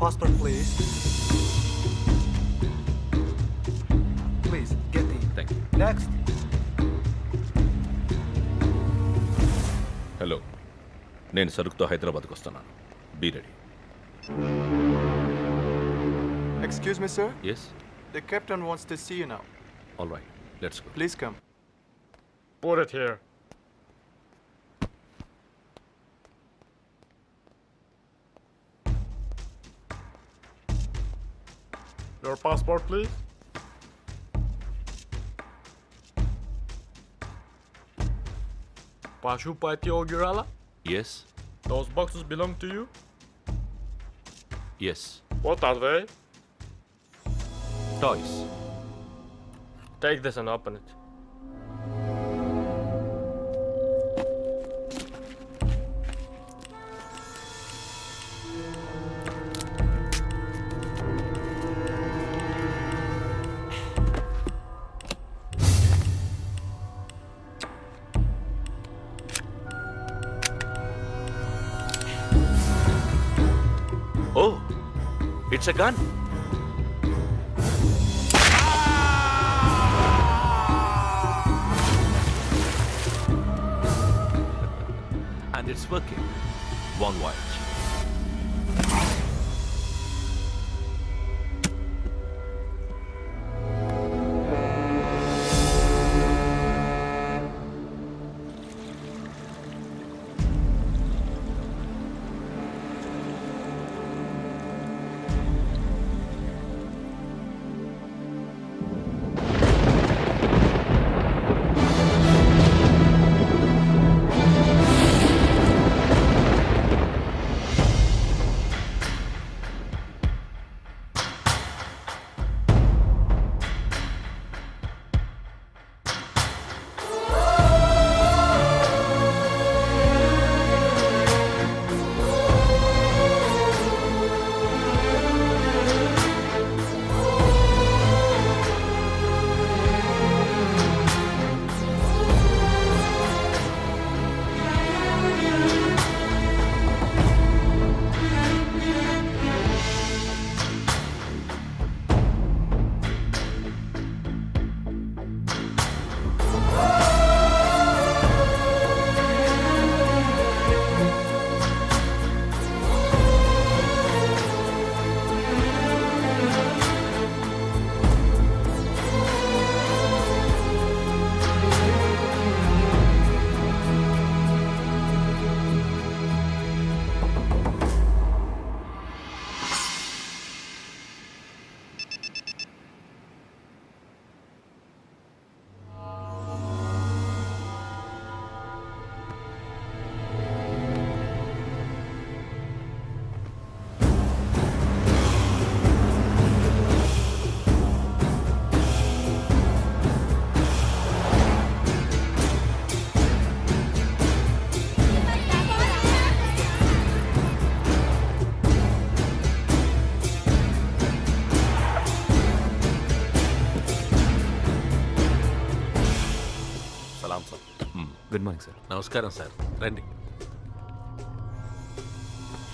Passport, please. Please, get in. Thank you. Next. Hello, నేను సరుకుతో హైదరాబాద్కి వస్తున్నాను. Be ready. Excuse me, sir. Yes, The captain wants to see you now. All right, let's go. Please come. Put it here. Your passport, please. Pashupati Ogurala, yes, those boxes belong to you? Yes. What are they? Toys. Take this and open it. Oh, it's a gun. And it's working. One voyage. Good morning sir. నమస్కారం సార్, రండి.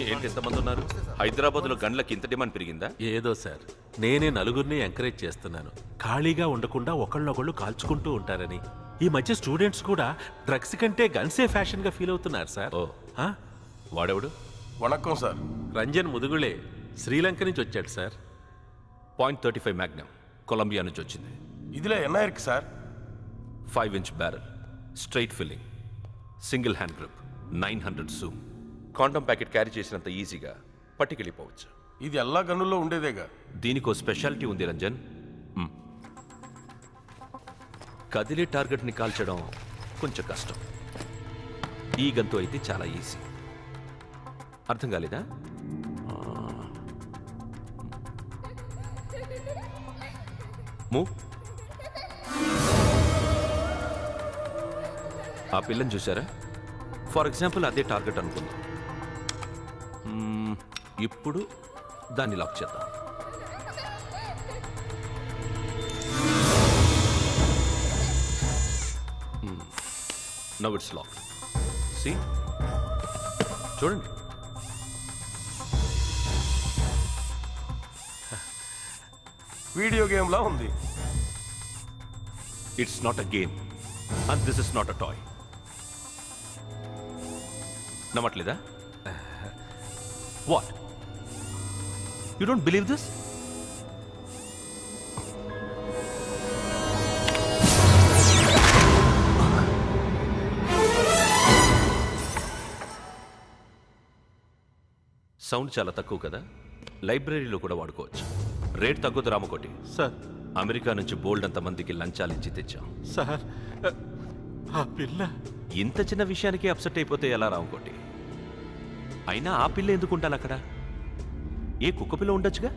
ఏంటి ఎంతమంది ఉన్నారు? హైదరాబాద్లో గన్లకి ఇంత demand పెరిగిందా? ఏదో సార్, నేనే నలుగురిని ఎంకరేజ్ చేస్తున్నాను. ఖాళీగా ఉండకుండా ఒకళ్ళొకళ్ళు కాల్చుకుంటూ ఉంటారని. ఈ మధ్య స్టూడెంట్స్ కూడా డ్రగ్స్ కంటే గన్సే ఫ్యాషన్గా ఫీల్ అవుతున్నారు సార్. ఓ, వాడెవడు? వణక్కం సార్. రంజన్ ముదుగులే, శ్రీలంక నుంచి వచ్చాడు సార్. .35 మ్యాగ్నమ్, కొలంబియా నుంచి వచ్చింది. ఇదిలే ఎన్ఐఆర్కి sir. 5-inch barrel, straight filling, single hand grip, 900 zoom. Condom packet carry చేసినంత ఈజీగా పట్టుకెళ్ళిపోవచ్చు. ఇది అల్లా గన్నుల్లో ఉండేదేగా. దీనికో స్పెషాలిటీ ఉంది రంజన్. కదిలే టార్గెట్ని కాల్చడం కొంచెం కష్టం. ఈ గన్తో అయితే చాలా ఈజీ. అర్థం కాలేదా? మూవ్. ఆ పిల్లని చూసారా? ఫర్ ఎగ్జాంపుల్ అదే టార్గెట్ అనుకుందాం. ఇప్పుడు దాన్ని లాక్ చేద్దాం. Now it's lock. సి, చూడండి. వీడియో గేమ్లా ఉంది. It's not a game and this is not a toy. నమ్మట్లేదా? What, you don't believe this? Sound చాలా తక్కువ కదా, లైబ్రరీలో కూడా వాడుకోవచ్చు. రేట్ తగ్గుతు రామకోటి. సార్, అమెరికా నుంచి బోల్డ్ అంత మందికి లంచాలిచ్చి తెచ్చాం. సార్, ఆ పిల్ల ఇంత చిన్న విషయానికి అప్సెట్ అయిపోతే ఎలా రామకోటి? అయినా ఆ పిల్ల ఎందుకుంటాను అక్కడ? ఏ కుక్క పిల్ల ఉండొచ్చుగా.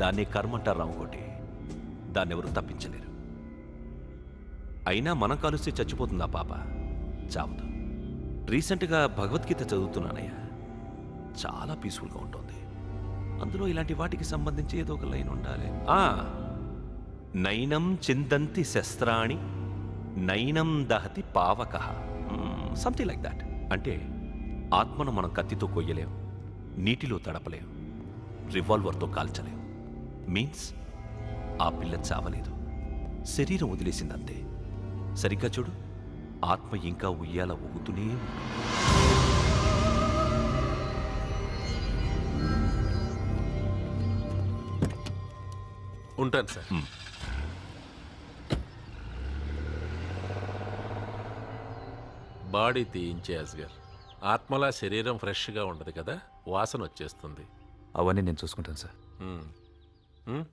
దాన్ని కర్మ అంటారు రామకోటి. దాన్ని ఎవరు తప్పించలేరు. అయినా మనం కలిస్తే చచ్చిపోతుంది ఆ పాప, చావదు. రీసెంట్గా భగవద్గీత చదువుతున్నానయ్యా, చాలా పీస్ఫుల్గా ఉంటుంది. అందులో ఇలాంటి వాటికి సంబంధించి ఏదో ఒక లైన్ ఉండాలి. నైనం చిందంతి శస్త్రాణి నైనం దహతి పావక, సంథింగ్ లైక్ దాట్. అంటే ఆత్మను మనం కత్తితో కొయ్యలేం, నీటిలో తడపలేం, రివాల్వర్తో కాల్చలేం. మీన్స్ ఆ పిల్ల చావలేదు, శరీరం వదిలేసిందంతే. సరిగ్గా చూడు, ఆత్మ ఇంకా ఉయ్యాల ఊగుతూనే ఉంది. ఉంటాను సార్. బాడీ తీయించే అస్గర్, ఆత్మలా శరీరం ఫ్రెష్గా ఉండదు కదా, వాసన వచ్చేస్తుంది. అవన్నీ నేను చూసుకుంటాను సార్. ఉమ్. ఉమ్?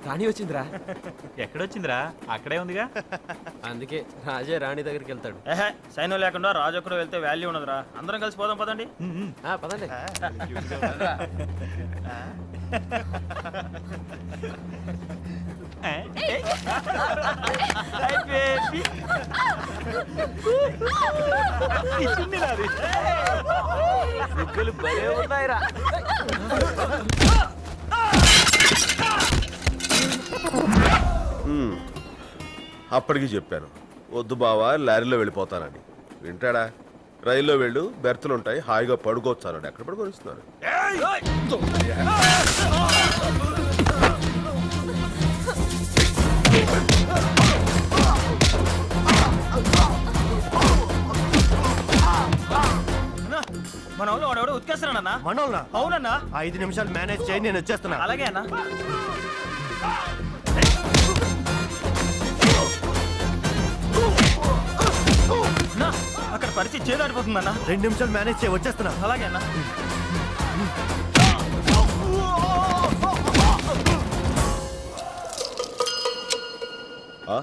రాణి వచ్చిందిరా. ఎక్కడొచ్చిందిరా? అక్కడే ఉందిగా. అందుకే రాజే రాణి దగ్గరికి వెళ్తాడు. సైన్యం లేకుండా రాజు ఒక్కరు వెళ్తే వాల్యూ ఉండదురా. అందరం కలిసి పోదాం పదండి. పదండి. భలే ఉన్నాయిరా. అప్పటికి చెప్పాను, వద్దు బావా లారీలో వెళ్ళిపోతానని. వింటాడా? రైల్లో వెళ్ళు, బెర్తులు ఉంటాయి, హాయిగా పడుకోవచ్చు అన్నాడు. ఎక్కడ పడుకొనిస్తున్నారు? మన వాళ్ళు వాడెవడో ఉతికేస్తున్నాడన్నా. మనోళ్ళనా? అవునన్నా. 5 నిమిషాలు మేనేజ్ చేయి, నేను వచ్చేస్తున్నా. అలాగే అన్నా. అక్కడ పరిస్థితి చేదాడిపోతుందన్నా. 2 నిమిషాలు మేనేజ్ చేయి, వచ్చేస్తున్నా. అలాగే అన్నా. ఆ?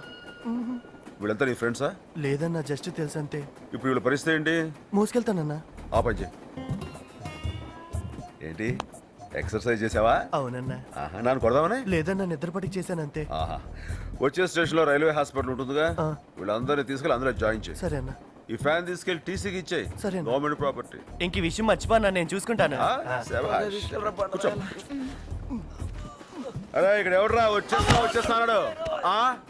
వీళ్ళంతా నీ ఫ్రెండ్సా? లేదన్నా, జస్ట్ తెలుసు అంతే. ఇప్పుడు వీళ్ళ పరిస్థితి ఏంటి? మోసుకెళ్తానన్నా. ఆ పని చేయి. ఏంటి, ఎక్సర్సైజ్ చేసావా? అవునన్నా. ఆహా, నన్ను కొడదామనే? లేదన్నా, నిద్రపటికి చేశాను అంతే. ఆహా, వచ్చే స్టేషన్లో రైల్వే హాస్పిటల్ ఉంటుందిగా, ఆ. వీళ్ళందరినీ తీసుకెళ్ళి అందులో జాయిన్ చేయి. సరే అన్న. ఈ ఫ్యాన్ తీసుకెళ్లి టీసీకి ఇచ్చేయి, సరే అన్న. Government property. ఇంక ఈ విషయం మర్చిపోనా, నేను చూసుకుంటాను. కూర్చో. అరే, ఇక్కడ ఎవడరా వచ్చేస్తున్నాడు?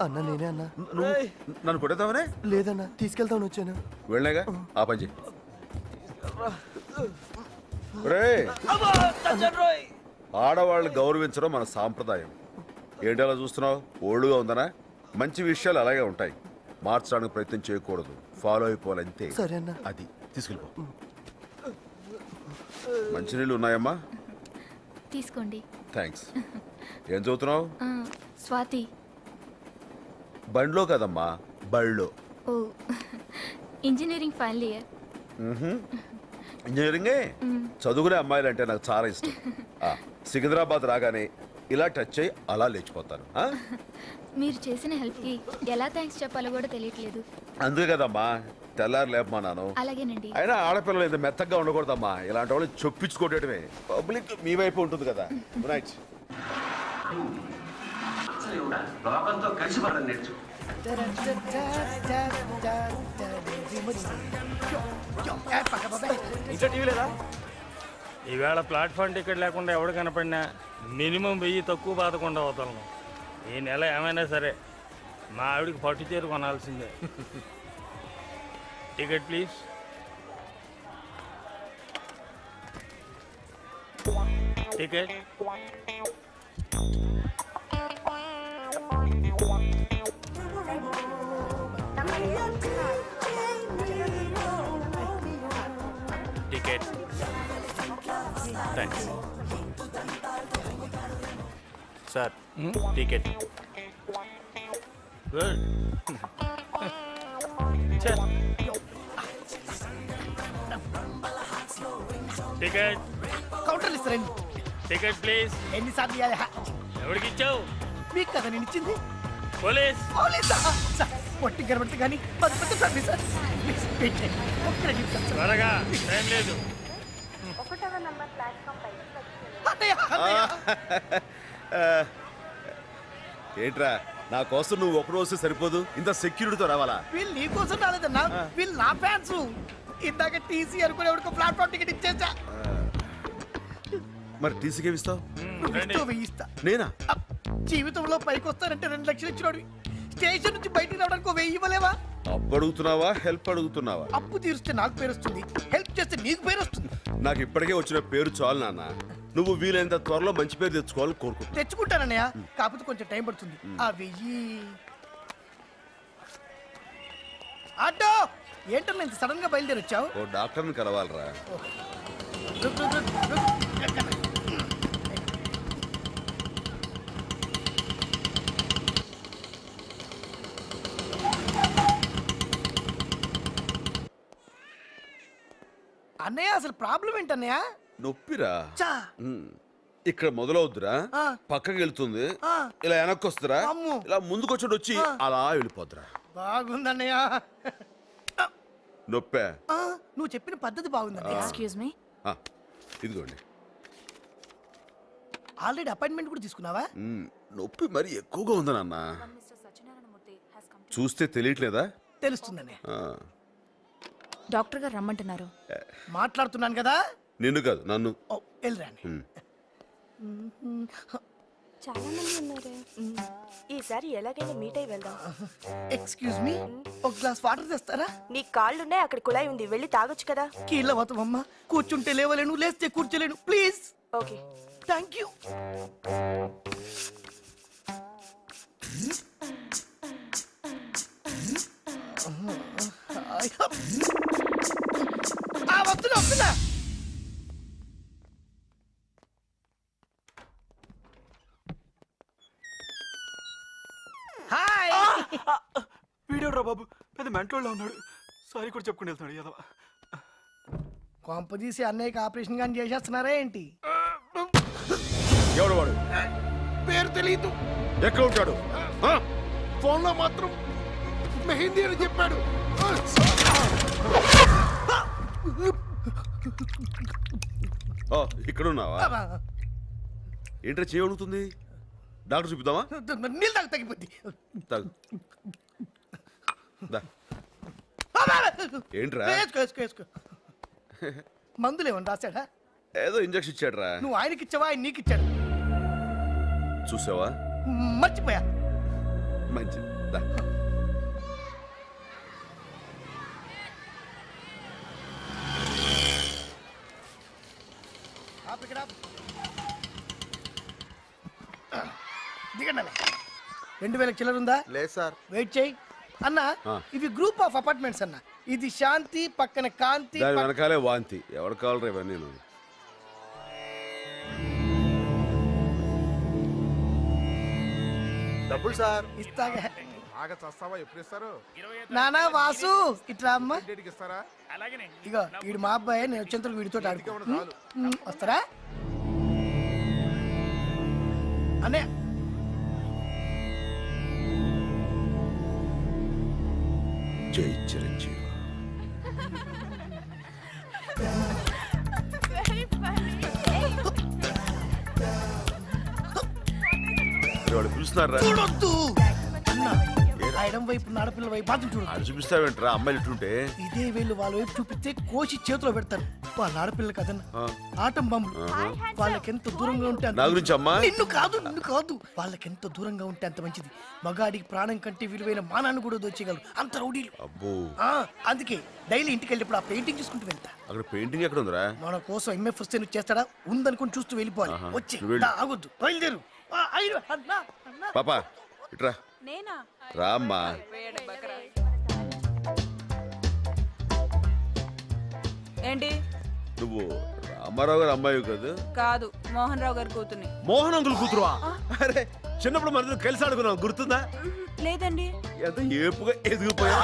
అన్న నేనే అన్నా. నువ్వు నన్ను కొట్టేద్దామనే? లేదన్నా, తీసుకెళ్తాను వచ్చాను. వెళ్ళాగా ఆ పని చెయ్యి. ఒరేయ్, ఆడవాళ్ళని గౌరవించడం మన సాంప్రదాయం. ఏంటి అలా చూస్తున్నావు? ఓల్డ్గా ఉందనా? మంచి విషయాలు అలాగే ఉంటాయి, మార్చడానికి ప్రయత్నం చేయకూడదు, ఫాలో అయిపోవాలంతే. సరే అన్న. అది తీసుకెళ్ళిపో. మంచినీళ్ళు ఉన్నాయమ్మా? తీసుకోండి. థ్యాంక్స్. ఏం చదువుతున్నావు? స్వాతి. బండ్లో కదమ్మా, బళ్ళో. ఓ, ఇంజనీరింగ్ ఫైనల్ ఇయర్. ఇంజనీరింగే. చదువుకునే అమ్మాయిలు అంటే నాకు చాలా ఇష్టం. సికింద్రాబాద్ రాగానే ఇలా టచ్ అయ్యి అలా లేచిపోతాను ఆ? మీరు చేసిన హెల్ప్కి ఎలా థ్యాంక్స్ చెప్పాలో కూడా తెలియట్లేదు. అందుకే కదమ్మా తెల్లారు లేపమన్నాను. అలాగేనండి. అయినా ఆడపిల్లలు ఇంత మెత్తగా ఉండకూడదమ్మా, ఇలాంటి వాళ్ళు చొప్పించుకోవటమే. పబ్లిక్ మీ వైపు ఉంటుంది కదా. రైట్. ఇంకా టీవీ లేదా? ఈవేళ ప్లాట్ఫామ్ టికెట్ లేకుండా ఎవడు కనపడినా మినిమం 1000 తక్కువ బాధకుండా అవుతాను. ఈ నెల ఏమైనా సరే మా ఆవిడికి పట్టు చీర కొనాల్సిందే. Ticket please. Ticket. Ticket. Thanks sir. Ticket. Good. Ticket. Counter ఇస్తారండి. Ticket please. ఎన్నిసార్లు ఇయ్యాలి? ఎవరికి ఇచ్చావు? మీకు కదా నేను ఇచ్చింది. పోలీస్. పొట్టి గడబడితే కానీ పది సార్. ప్లీజ్ వెయిట్ చేయండి. ఒక్క నిమిషం సార్. త్వరగా, టైం లేదు. అన్నయ్య, అన్నయ్య. ఏంట్రా నా కోసం నువ్వు ఒకరోజు సరిపోదు, ఇంత సెక్యూరిటీతో రావాలా? వీళ్ళు నీ కోసం రాలేదన్నా, వీళ్ళు నా ఫ్యాన్స్. ఇందాక టీసీ అనుకునే ప్లాట్ఫామ్ టికెట్ ఇచ్చేసా. మరి టీసీకి ఇస్తావు? వేయిస్తా. నేనా? జీవితంలో పైకి వస్తానంటే 2 లక్షలు ఇచ్చినోడివి. స్టేషన్ నుంచి బయటికి రావడానికి 1000 ఇవ్వలేవా? అప్పు అడుగుతున్నావా, హెల్ప్ అడుగుతున్నావా? అప్పు తీరిస్తే నాకు పేరు వస్తుంది, హెల్ప్ చేస్తే నీకు పేరు వస్తుంది. నాకు ఇప్పటికే వచ్చిన పేరు చాలు నాన్న. నువ్వు వీలైనంత త్వరలో మంచి పేరు తెచ్చుకోవాలని కోరుకుంటా. తెచ్చుకుంటానన్నయ్య, కాకపోతే కొంచెం టైం పడుతుంది. ఆ 1000 ఆటో ఏంటన్నా ఇంత సడన్ గా బయలుదేరి వచ్చావు? ఓ డాక్టర్ని కలవాలరా. రుక్, రుక్, రుక్, రుక్. ఎక్కన్నా? అన్నయ్య అసలు ప్రాబ్లం ఏంటన్నయ్య? నొప్పిరా. చా. ఇక్కడ మొదలవుద్దురా, ఆ. పక్కకి వెళ్తుంది, ఆ. ఇలా వెనక్కి వస్తురా, అమ్ము. ఇలా ముందుకొచ్చి వచ్చి అలా వెళ్ళిపోద్దురా. బాగుందన్నయ్య. నొప్పే. నువ్వు చెప్పిన పద్ధతి బాగుందన్నయ్య. Excuse me. ఆ, ఇదిగోండి. ఆల్రెడీ అపాయింట్మెంట్ కూడా తీసుకున్నావా? నొప్పి మరి ఎక్కువగా ఉంది నాన్న. చూస్తే తెలియట్లేదా? తెలుస్తుందన్నయ్య. ఆ, డాక్టర్ గారు రమ్మంటున్నారు. మాట్లాడుతున్నాను కదా. నిన్ను కాదు నన్ను. ఓ వెళ్ళరాని. చాలా మంది ఉన్నారు. ఈసారి ఎలాగైనా మీట్ అయి వెళ్దాం. ఎక్స్క్యూజ్ మీ, ఒక గ్లాస్ వాటర్ తెస్తారా? నీ కాళ్ళున్నాయి, అక్కడ కుళాయి ఉంది, వెళ్ళి తాగొచ్చు కదా. కీళ్ళ పోతామమ్మా, కూర్చుంటే లేవలేను, లేస్తే కూర్చోలేను. ప్లీజ్. ఓకే. Thank you. వస్తున్నా. హాయ్. వీడియోరా బాబు, పెద్ద మెంటోళ్ళ ఉన్నాడు. సారీ కూడా చెప్పుకుని వెళ్తాడు యాదవ. కొంపదీసి అన్నయ్యకి ఆపరేషన్ కానీ చేసేస్తున్నారా ఏంటి? ఎవడు వాడు? పేరు తెలియదు. ఎక్కడ ఉంటాడు? ఫోన్లో మాత్రం మెహిందీ అని చెప్పాడు. ఇక్కడ ఉన్నావా? ఏంట్రా చేయగలుగుతుంది? డాక్టర్ చూపిద్దామా? నీళ్ళు తాగు, తగ్గిపోద్ది. తాగు. దా. ఏంట్రా? వేసుకో. మందులు ఏమన్నా రాశాడా? ఏదో ఇంజక్షన్ ఇచ్చాడ్రా. నువ్వు ఆయనకి ఇచ్చావా, ఆయన నీకు ఇచ్చాడు? చూసావా? మర్చిపోయా. మంచిది. దా. దిగండి. 2000 చిల్లర ఉందా? లేదు సార్. వెయిట్ చేయి అన్న. ఆ. ఇవి గ్రూప్ ఆఫ్ అపార్ట్మెంట్స్ అన్న. ఇది శాంతి, పక్కన కాంతి. దాని వెనకాలే వాంతి. ఎవరు కావాలరా ఇవన్నీ? డబ్బులు సార్. ఇస్తాగా. బాగా చస్తావా? ఎప్పుడు ఇస్తారు? నానా వాసు ఇట్రా అమ్మ. డేట్కి ఇస్తారా? అలాగనే. ఇగో వీడు మా అబ్బాయి, నేను వచ్చేంతలో వీడితో ఆడుకో. వస్తారా? అన్నయ్య జై చిరంజీవి. వాళ్ళు పిలుస్తున్నారా? చూడొద్దు అన్న ఆ ఎడం వైపు ఆడపిల్ల వైపు మాత్రం చూడు. అది చూపిస్తావేంట్రా అమ్మాయిలు ఇట్లుంటే? ఇదే వీళ్ళు వాళ్ళ వైపు చూపిస్తే కోసి చేతిలో పెడతారు. వాళ్ళ ఆడపిల్ల కదన్న ఆటం బాంబులు. వాళ్ళకెంత దూరంగా ఉంటే అంత నా గురించి అమ్మా? నిన్ను కాదు వాళ్ళకెంత దూరంగా ఉంటే అంత మంచిది. మగాడికి ప్రాణం కంటే విలువైన మానాన్ని కూడా దోచేయగలరు అంత రౌడీలు. అబ్బో, అందుకే డైలీ ఇంటికి వెళ్ళినప్పుడు ఆ పెయింటింగ్ చూసుకుంటూ వెళ్తా. అక్కడ పెయింటింగ్ ఎక్కడ ఉందిరా? మన కోసం ఎంఎఫ్ వస్తే నువ్వు చేస్తాడా? ఉందనుకుని చూస్తూ వెళ్ళిపోవాలి. వచ్చి నువ్వు వెళ్ళు. ఆగొద్దు, బయలుదేరు. అన్నా పాపా ఇట్రా నేనా? రామ్మా. ఏంటి? నువ్వు రామారావు గారు అమ్మాయి కదా? కాదు, మోహన్ రావు గారి కూతుర్ని. మోహన్ అంకుల్ కూతురువా? అరే చిన్నప్పుడు మన కలిసి ఆడుకున్నాం, గుర్తుందా? లేదండి. ఎంత ఏపుగా ఎదిగిపోయా.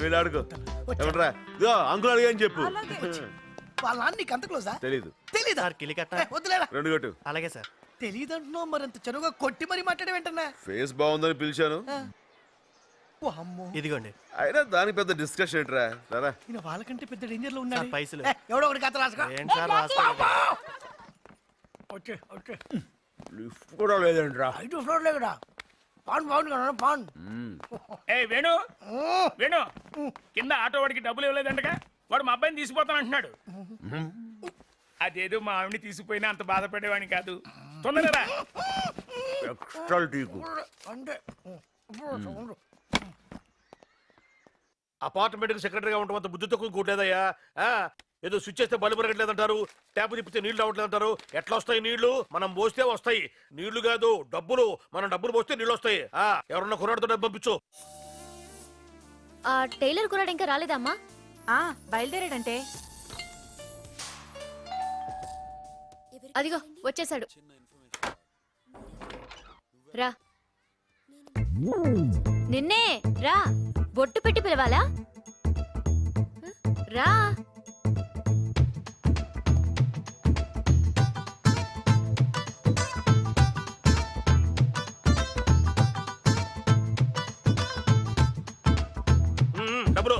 వీళ్ళు ఆడుకో. ఏమంటారా? ఇదిగో అంకుల్ అడిగా అని చెప్పు. వాళ్ళ నాన్న నీకు అంత క్లోజా? తెలీదు. తెలీదా? వద్దులేరా. 2 కొట్టు. అలాగే సార్. తెలీదంటున్నావు, మరింత చనువుగా కొట్టి మరీ మాట్లాడే వెంటనే. ఫేస్ బాగుందని పిలిచాను. ఓ అమ్మో, ఇదిగోండి. అయినా దానికి పెద్ద డిస్కషన్ ఏంట్రా? సరే ఈయన వాళ్ళకంటే పెద్ద డేంజర్ లో ఉన్నాడు. సార్, పైసలు. ఎవడో ఒకటి కథ రాసుకో. ఏంటి సార్ రాసుకో. ఓకే లిఫ్ట్ కూడా లేదంట్రా. 5వ ఫ్లోర్ లేకడా పాన్ బాగుంది పాన్. ఏ వేణు వేణు, కింద ఆటో వాడికి డబ్బులు ఇవ్వలేదంటగా? వాడు మా అబ్బాయిని తీసుకుపోతానంటున్నాడు. అదేదో మా ఆవిడని తీసుకుపోయినా అంత బాధపడేవాడిని కాదు. తొందరగా ఎక్స్ట్రా టీకు. అంటే అపార్ట్మెంట్ కి సెక్రటరీగా ఉండటం బుద్ధి తక్కువ కూడలేదయ్యా. ఏదో స్విచ్ చేస్తే బల్బు పెరగట్లేదంటారు, ట్యాప్ తిప్పితే నీళ్లు రావట్లేదంటారు. ఎట్లా వస్తాయి నీళ్లు? మనం పోస్తే వస్తాయి. నీళ్లు కాదు డబ్బులు. మనం డబ్బులు పోస్తే నీళ్లు వస్తాయి. ఎవరన్నా కొన్నాడుతో డబ్బు పంపించు. ఆ టైలర్ కురాడు ఇంకా రాలేదమ్మా? బయలుదేరాడంటే. అదిగో వచ్చేసాడు. రా. నిన్నే రా. బొట్టు పెట్టి పిలవాలా? రా. డబ్బులు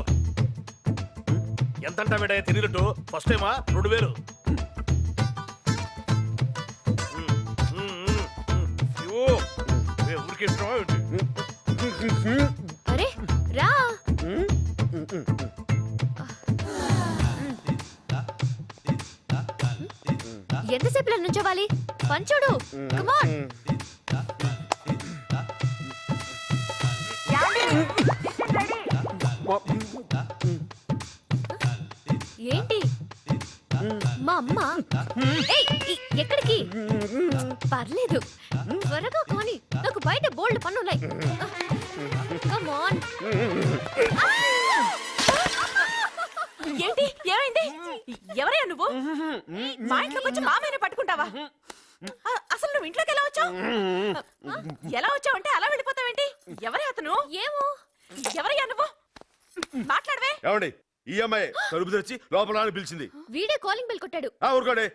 ఎంత అంటా మేడ తిరిగినట్టు? ఫస్ట్ టైమా? 2000. ఊరికి అరే రా. ఎంతసేపు నుంచోవాలి? పంచుడు. కమాన్. ఏంటి మా అమ్మ? ఏయ్, ఎక్కడికి? పర్లేదు, త్వరగా కానీ నాకు బయట బోల్డ్ పనున్నాయి. Come on. ఏంటి? ఏమైంది? ఎవరయ్యా నువ్వు? మా ఇంట్లోకి వచ్చి మామయ్యని పట్టుకుంటావా? అసలు నువ్వు ఇంట్లోకి ఎలా వచ్చావు? ఎలా వచ్చావు అంటే అలా వెళ్ళిపోతావేంటి? ఎవరే అతను? ఏమో. ఎవరయ్యా నువ్వు? మాట్లాడవే. ఏమండి, ఈ అమ్మాయి తలుపు తెరిచి లోపల అని పిలిచింది. వీడే కాలింగ్ బెల్ కొట్టాడు. ఊరుకోండి.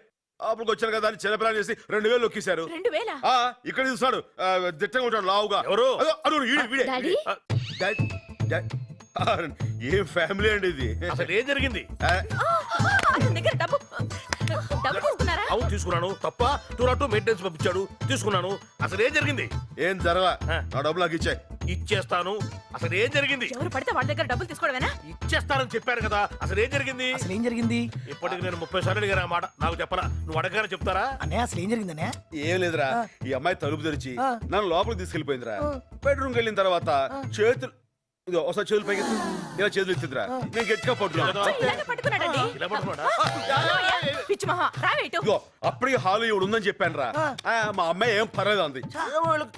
అప్పుడు వచ్చాను కదా అని చిన్నపిల్లని చేసి 2000 నొక్కేశారు. 2000? ఇక్కడ చూస్తాడు, దిట్టంగా ఉంటాడు, లావుగా. ఎవరు? డాడీ? ఏం ఫ్యామిలీ అండి ఇది? అసలు ఏం జరిగింది? అతని దగ్గర డబ్బు తీసుకున్నారా? అవును తీసుకున్నాను. తప్ప 202 మెయింటెనెన్స్ పంపించాడు, తీసుకున్నాను. అసలు ఏం జరిగింది? ఏం జరగా. నా డబ్బులు నాకు ఇచ్చాయి. ఇచ్చేస్తాను. అసలు ఏం జరిగింది? ఎవరు పడితే వాళ్ళ దగ్గర డబ్బులు తీసుకోవడమేనా? ఇచ్చేస్తానని చెప్పారు కదా. అసలు ఏం జరిగింది? అసలు ఏం జరిగింది? ఇప్పటికి నేను 30 సార్లు అడిగాను ఆ మాట. నాకు చెప్పరా? నువ్వు అడగానే చెప్తారా? అన్నయ్య అసలు ఏం జరిగిందన్నయ్య? ఏం లేదురా, ఈ అమ్మాయి తలుపు తెరిచి నన్ను లోపలికి తీసుకెళ్లిపోయిందిరా. బెడ్రూమ్కి వెళ్ళిన తర్వాత చేతులు ఇదో ఒకసారి చేతులు పైకి ఇలా చేతులు ఎత్తిందిరా. నేను గట్టిగా పట్టుకున్నాను. ఇలాగే పట్టుకున్నాడండి. ఇలా పడుతున్నాడా? పిచ్చి మహా రావేటు. ఇగో అప్పటికి హాలు ఇవి ఉందని చెప్పాను రా. మా అమ్మాయి ఏం పర్లేదు అంది.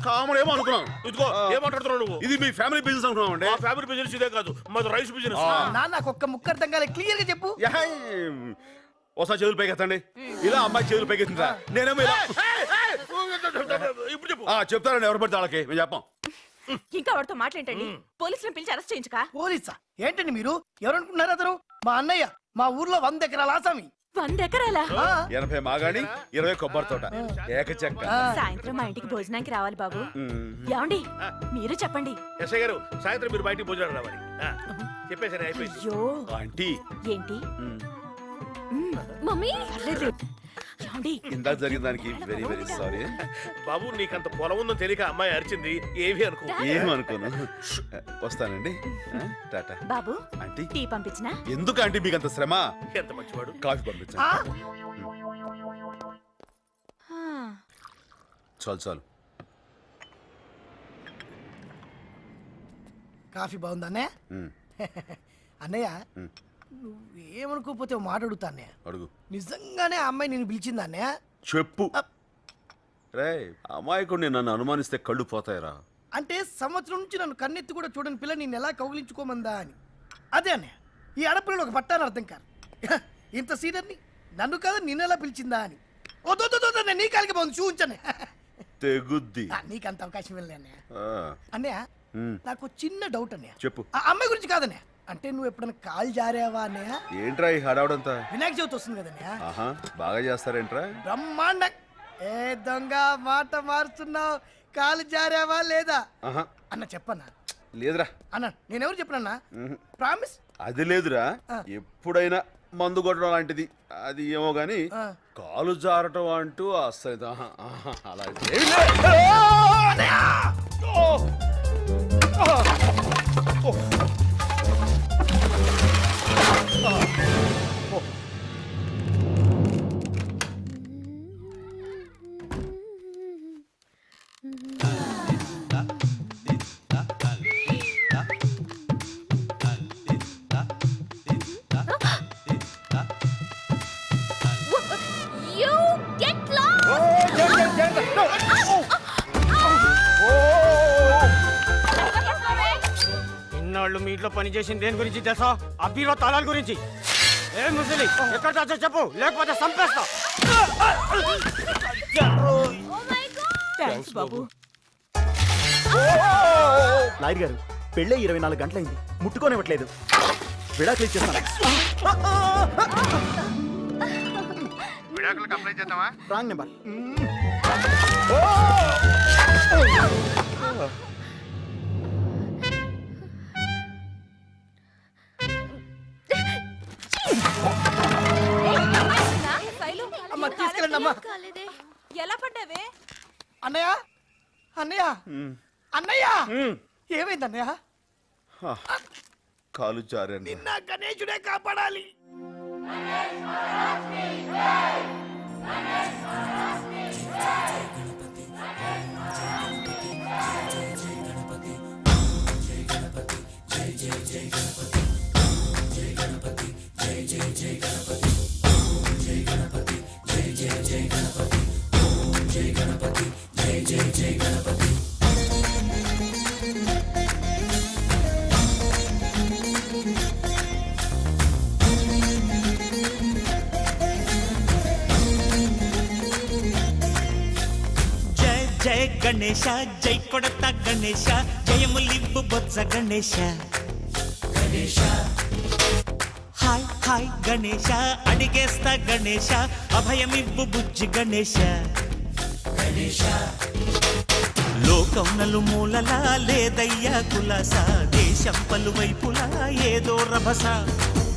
కామన్ ఏమో అనుకున్నాం. ఇదిగో ఏం మాట్లాడుతున్నావు నువ్వు? ఇది మీ ఫ్యామిలీ బిజినెస్ అనుకున్నాం అండి. మా ఫ్యామిలీ బిజినెస్ ఇదే కాదు, మాది రైస్ బిజినెస్. నాన్న నాకు ఒక్క ముక్క అర్థం కాలే, క్లియర్ గా చెప్పు. ఒకసారి చేతులు పైకి ఎత్తండి. ఇలా అమ్మాయి చేతులు పైకి ఎత్తిందిరా. నేనేమో ఇలా ఇప్పుడు చెప్పు. చెప్తారండి, ఎవరు పడితే వాళ్ళకి మేము చెప్పాం. ఇంకా వాడితో మాట్లాడండి. పోలీసులను పిలిచి అరెస్ట్ చేయించుకా? పోలీసా? ఏంటండి మీరు? ఎవరనుకుంటున్నారు అతను? మా అన్నయ్య, మా ఊర్లో 100 ఎకరాల ఆసామి. 100 ఎకరాలా 80 మాగాణి 20 కొబ్బరి తోట ఏక చెక్క. సాయంత్రం మా ఇంటికి భోజనానికి రావాలి బాబు. ఏమండి మీరు చెప్పండి. ఎస్ఐ గారు సాయంత్రం మీరు బయటికి భోజనం రావాలి. చెప్పేసరి అయిపోయింది. అయ్యో ఆంటీ ఏంటి మమ్మీ పర్లేదు. ఏమండి ఇందాక జరిగిన దానికి వెరీ వెరీ సారీ. బాబు నీకంత పొలం ఉందని తెలియక అమ్మాయి అరిచింది. ఏవి అనుకో. ఏమనుకోను. వస్తానండి. టాటా. బాబు ఆంటీ టీ పంపించినా? ఎందుకు ఆంటీ మీకు అంత శ్రమ? ఎంత మంచివాడు. కాఫీ పంపించండి. చాలు చాలు. కాఫీ బాగుందా అన్నయ్య? అన్నయ్య నువ్వేమనుకోకపోతే ఓ మాట అడుగుతా అన్నయ్య. అడుగు. నిజంగానే ఆ అమ్మాయి నేను పిలిచిందా అన్నయ్య? చెప్పు. రే అమాయకుడిని నన్ను అనుమానిస్తే కళ్ళు పోతాయిరా. అంటే సంవత్సరం నుంచి నన్ను కన్నెత్తి కూడా చూడని పిల్ల నేను ఎలా కౌగిలించుకోమందా అని. అదే అన్నయ్య ఈ ఆడపిల్లలు ఒక పట్టాను అర్థం కాదు. ఇంత సీనియర్ని నన్ను కాదు నిన్నెలా పిలిచిందా అని. నేను నీ కాలికి బాగుంది చూపించాను. తెగుద్ది. నీకు అంత అవకాశం వెళ్ళలే అన్నయ్య. ఆ, అన్నయ్య నాకు చిన్న డౌట్ అన్నయ్య. చెప్పు. ఆ అమ్మాయి గురించి కాదన్నయ్య. అంటే నువ్వు ఎప్పుడైనా కాల్ జారావా అన్నయ్య? ఏంట్రా ఈ హడావుడంతా? వినాయక చవితి వస్తుంది కదన్నయ్య. ఆహా బాగా చేస్తారేంట్రా? బ్రహ్మాండ. ఏ దొంగ మాట మారుతున్నావు. కాలు జారావా లేదా ఆహా అన్న చెప్పన్నా? లేదురా అన్న నేనెవరు చెప్పనన్నా? ప్రామిస్. అది లేదురా. ఎప్పుడైనా మందు కొట్టడం లాంటిది అది ఏమో గాని కాలు జారటం అంటూ అస్సలు అలా ఏమీ యు గెట్ లాస్ట్. ఇన్నాళ్ళు మీ ఇంట్లో పని చేసింది దేని గురించి తెలుసా? ఆ బీరో తాళాల గురించి. ఏ ముసలి ఎక్కడ దాచో చెప్పు, లేకపోతే చంపేస్తా. థ్యాంక్స్ బాబు. లాయర్ గారు పెళ్ళే 24 గంటలైంది, ముట్టుకోనివ్వట్లేదు. విడాకులు ఇచ్చేస్తాను. విడాకులకు అప్లై చేద్దామా? Wrong number. అమ్మ తీసుకెళ్ళండి అమ్మా. కాలేదే. ఎలా పడ్డావే? అన్నయ్య అన్నయ్య అన్నయ్య ఏమైంది అన్నయ్య? కాలు జారాను. నిన్న గణేశుడే కాపాడాలి. జయ గణేశ జై కొడత గణేశ జయములివ్వు బొజ్జ గణేశ. హాయ్ హాయ్ గణేశ అడిగేస్తా గణేశ అభయమివ్వు బుజ్జి గణేశ. లోకం నలుమూలలా లేదయ్యా కులాస, దేశం పలువైపులా ఏదో రభస.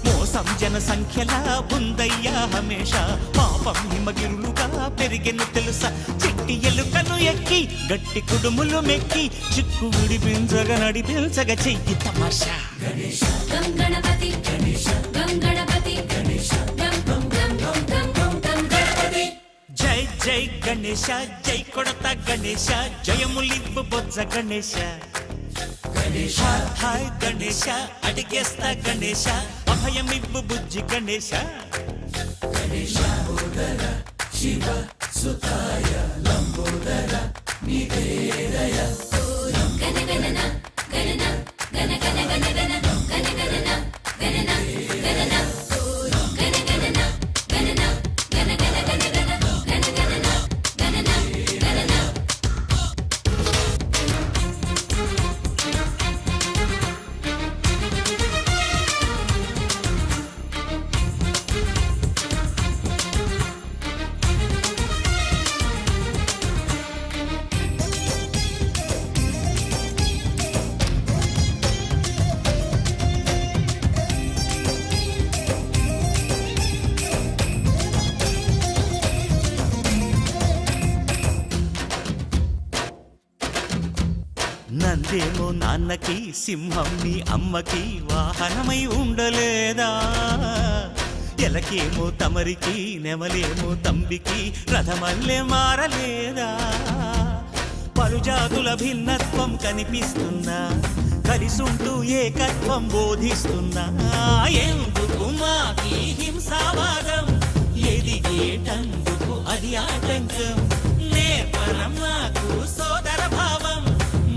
మోసం జన సంఖ్యలా ఉందయ్యా హమేష, పాపం హిమగిరులుగా పెరిగెను తెలుసా. చెట్టి ఎలుకను ఎక్కి గట్టి కుడుములు మెక్కి చిక్కు విడిపించగా నడిపించగా చెయ్యి తమాషా. గంగణపతి గంగణపతి గంగణపతి. జై జై గణేశ జై కొడత గణేశ జయములివ్వు బొజ్జ గణేశ. హాయ్ గణేశ అడిగేస్తా గణేశ అభయమివ్వు బుజ్జి గణేశ. శివ సుతాయ లంబోదర నివేదయ. గణగణన గణన గణ గణ గణ గణ గణగణన గణన గణన గణగణన గణన గణ గణ గణ గణ గణగణన గణన గణన. నందేమో నాన్నకి సింహం మీ అమ్మకి వాహనమై ఉండలేదా ఎలకేమో తమరికి నెమలేమో తంబికి రథమల్లే మారలేదా పలుజాతుల భిన్నత్వం కనిపిస్తున్నా కలిసుంటూ ఏకత్వం బోధిస్తున్నా ఎందుకు మాకి హింసావాదం ఎదిగేటందుకు అది ఆటంకం నేర్పరం నాకు సోదర భావం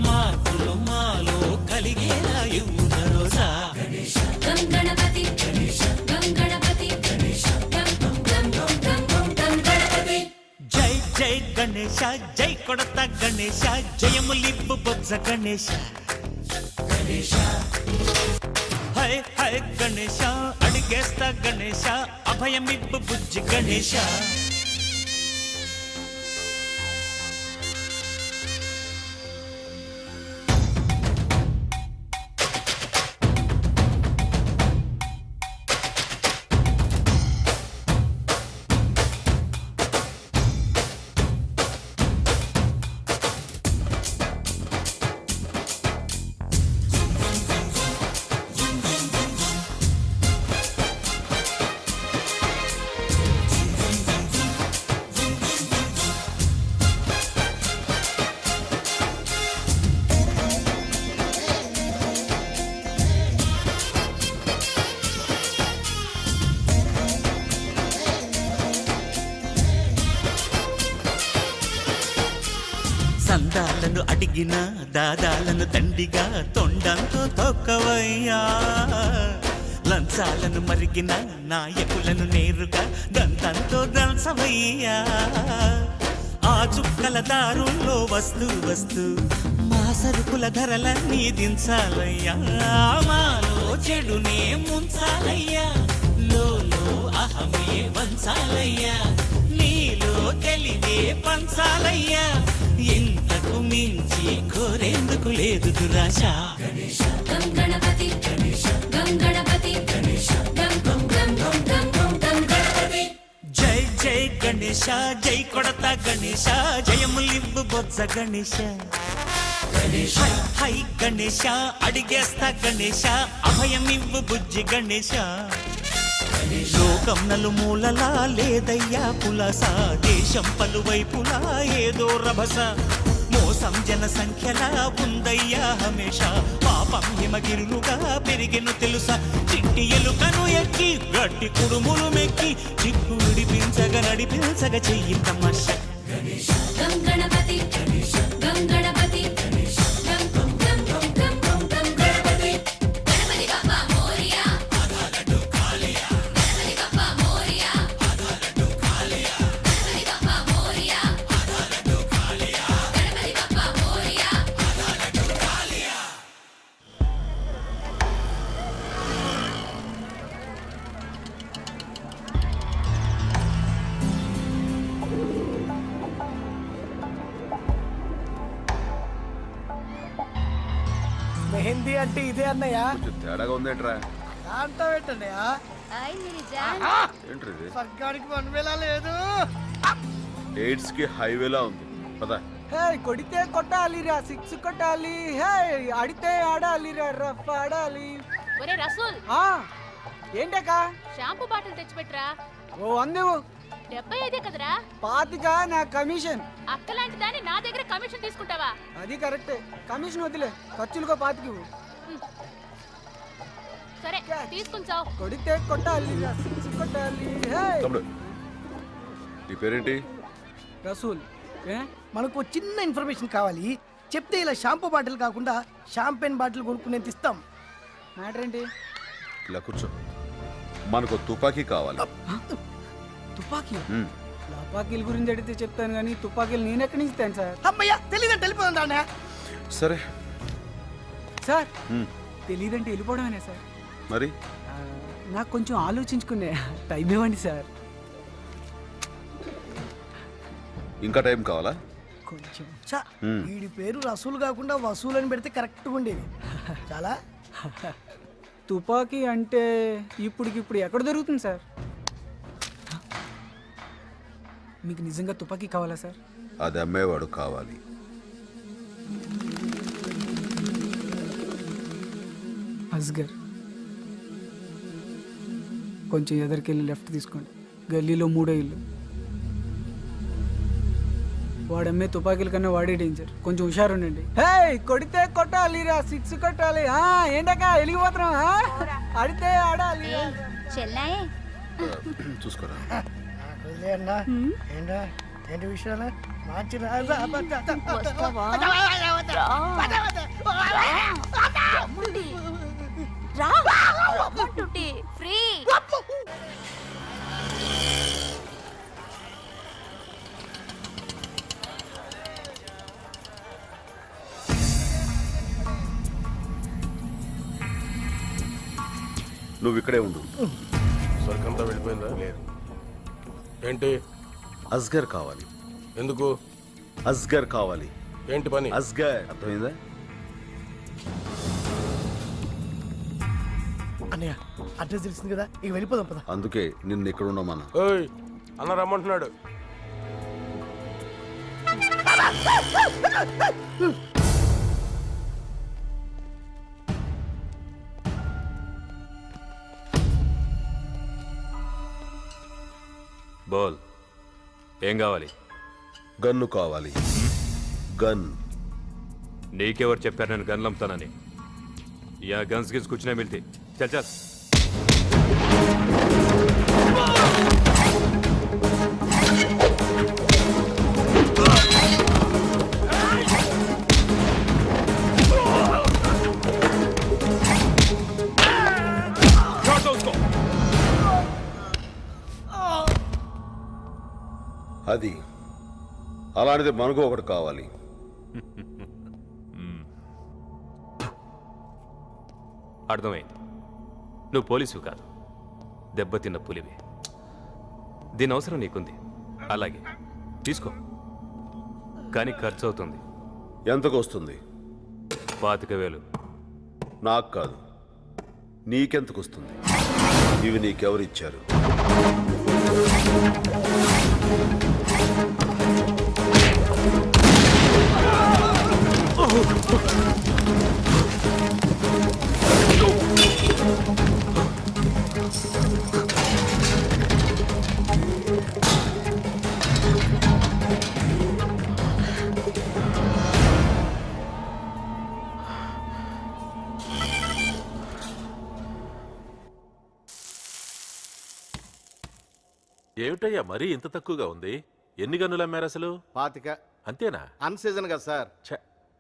మార్పులు మాలో కలిగేలా యువరోజా గం గణపతి గం గణపతి గం గం గం గం గణపతి. జై జై గణేశ జై కొడత గణేశ జయములిప్పు బొజ్జ గణేశ హై హై గణేశ అడిగేస్తా గణేశ అభయమిప్పు బుజ్జి గణేశ సందాలను అడిగిన దాదాలను దండిగా తొండంతో తొక్కవయ్యా లంచాలను మరిగిన నాయకులను నేరుగా దంతంతో దంచవయ్యా ఆ చుక్కల దారుల్లో వస్తూ వస్తూ మా సరుకుల ధరలన్నీ దించాలయ్యా మాలో చెడునే ముంచాలయ్యా లోలో అహమే వంచాలయ్యా నీలో తెలివే పంచాలయ్యా ఇంతకు మించి కోరేందుకు లేదు దురాశ గం గణపతి గం గణపతి గం గం గం గం గం గణపతి. జై జై గణేశ జై కొడత గణేశ జయములివ్వు బొజ్జ గణేశ హై హై గణేశ అడిగేస్తా గణేశ అభయమివ్వు బుజ్జి గణేశ లోకం నలుమూలలా లేదయ్యా పులస దేశం పలువైపులా ఏదో రభస మోసం జన సంఖ్యలా ఉందయ్యా హమేష పాపం హిమగిరులుగా పెరిగెను తెలుసా చిట్టి ఎలుకను ఎక్కి గట్టి కుడుములు మెక్కి చిక్కు విడిపించగా నడిపించగ చెయ్యి తమాష గం గణపతి గం గణపతి గం గం గం గం గణపతి. గణపతి బప్పా మోరియా గణపతి బప్పా మోరియా గణపతి బప్పా మోరియా గణపతి బప్పా మోరియా. మెహందీ అంటే ఇదే అన్నయ్య. కొంచెం తేడాగా ఉందేంట్రా? దాంట్లో పెట్టన్నయ్య. ఏంట్రా ఇది? స్వర్గానికి వన్వేలా లేదు. ఎయిడ్స్ కి హైవేలా ఉంది పదా. హే కొడితే కొట్టాలిరా, సిక్స్ కొట్టాలి. హే ఆడితే ఆడాలిరా, రఫ్ ఆడాలి. ఒరే రసూల్ ఆ ఏంటక్క? Shampoo bottle తెచ్చిపెట్రా. ఓ అందేవు 75 కదరా. పాతిగా నా కమిషన్. అక్కలాంటి దాన్ని నా దగ్గర కమిషన్ తీసుకుంటావా? అది కరెక్టే. కమిషన్ వదిలే, ఖర్చులుగా పాతికి. సరే తీసుకుంటావు. కొడితే కొట్టాలిరా, సిక్స్ కొట్టాలి. హే తమ్ముడు నీ పేరేంటి? రసూల్. మనకు చిన్న ఇన్ఫర్మేషన్ కావాలి, చెప్తే ఇలా షాంపూ బాటిల్ కాకుండా షాంపెన్ బాటిల్ కొనుక్కునేది ఇస్తాం. మ్యాటర్ ఏంటి? ఇలా కూర్చో. మనకు తుపాకీ కావాలి. తుపాకీ? ఉమ్. తుపాకీల గురించి అడిగితే చెప్తాను కానీ తుపాకీలు నేను ఎక్కడి నుంచి ఇస్తాను సార్? అమ్మయ్యా తెలియదంటే వెళ్ళిపోదా సరే సార్? ఉమ్. తెలియదంటే వెళ్ళిపోవడమేనా సార్? మరి నాకు కొంచెం ఆలోచించుకునే టైం ఇవ్వండి సార్. ఇంకా టైం కావాలా? కొంచెం. వీడి పేరు రసూలు కాకుండా వసూలు అని పెడితే కరెక్ట్గా ఉండేది. చాలా తుపాకీ అంటే ఇప్పుడికిప్పుడు ఎక్కడ దొరుకుతుంది సార్? మీకు నిజంగా తుపాకీ కావాలా సార్? అది అమ్మేవాడు కావాలి. అస్గర్ కొంచెం ఎదరికెళ్ళి లెఫ్ట్ తీసుకోండి, గల్లీలో 3వ ఇల్లు. వాడమ్మే తుపాకీల కన్నా వాడే డేంజర్, కొంచెం హుషారుండండి. హే, కొడితే కొట్టాలి రా, 6 కొట్టాలి. ఏంటక్క వెలిగిపోతున్నాం, ఆడితే ఆడాలి. చెల్లాయే చూసుకోరా. వదిలే అన్నా. ఏంటా ఏంటి విషయాలు? మంచి వస్తావా? రా, రమ్మంటుంటే ఫ్రీ. నువ్వు ఇక్కడే ఉండు. సరికంతా వెళ్ళిపోయిందా? లేదు, ఏంటి? అస్గర్ కావాలి. ఎందుకు? అస్గర్ కావాలి. ఏంటి పని? అస్గర్, అర్థమైందా? అన్నయ్య అడ్రస్ తెలిసింది కదా, ఇక వెళ్ళిపోదాం పద. అందుకే నిన్ను ఇక్కడ ఉండమన్నా. ఓయ్, అన్న రమ్మంటున్నాడు. బోల్, ఏం కావాలి? గన్ను కావాలి. గన్. నీకెవరు చెప్పారు నేను గన్లు అమ్ముతానని? యా గన్స్ గిన్స్ కుछ नहीं मिलती, चल चल. అది అలాంటిది మనకు ఒకటి కావాలి. అర్థమైంది, నువ్వు పోలీసు కాదు, దెబ్బతిన్న పులివి. దీని అవసరం నీకుంది, అలాగే తీసుకో, కానీ ఖర్చు అవుతుంది. ఎంతకు వస్తుంది? 25,000. నాకు కాదు, నీకెంతకు వస్తుంది? ఇవి నీకెవరిచ్చారు? ఏమిటయ్యా మరీ ఇంత తక్కువగా ఉంది? ఎన్ని గన్నులు అమ్మారు అసలు? 25. అంతేనా? అన్ సీజన్ కదా సార్.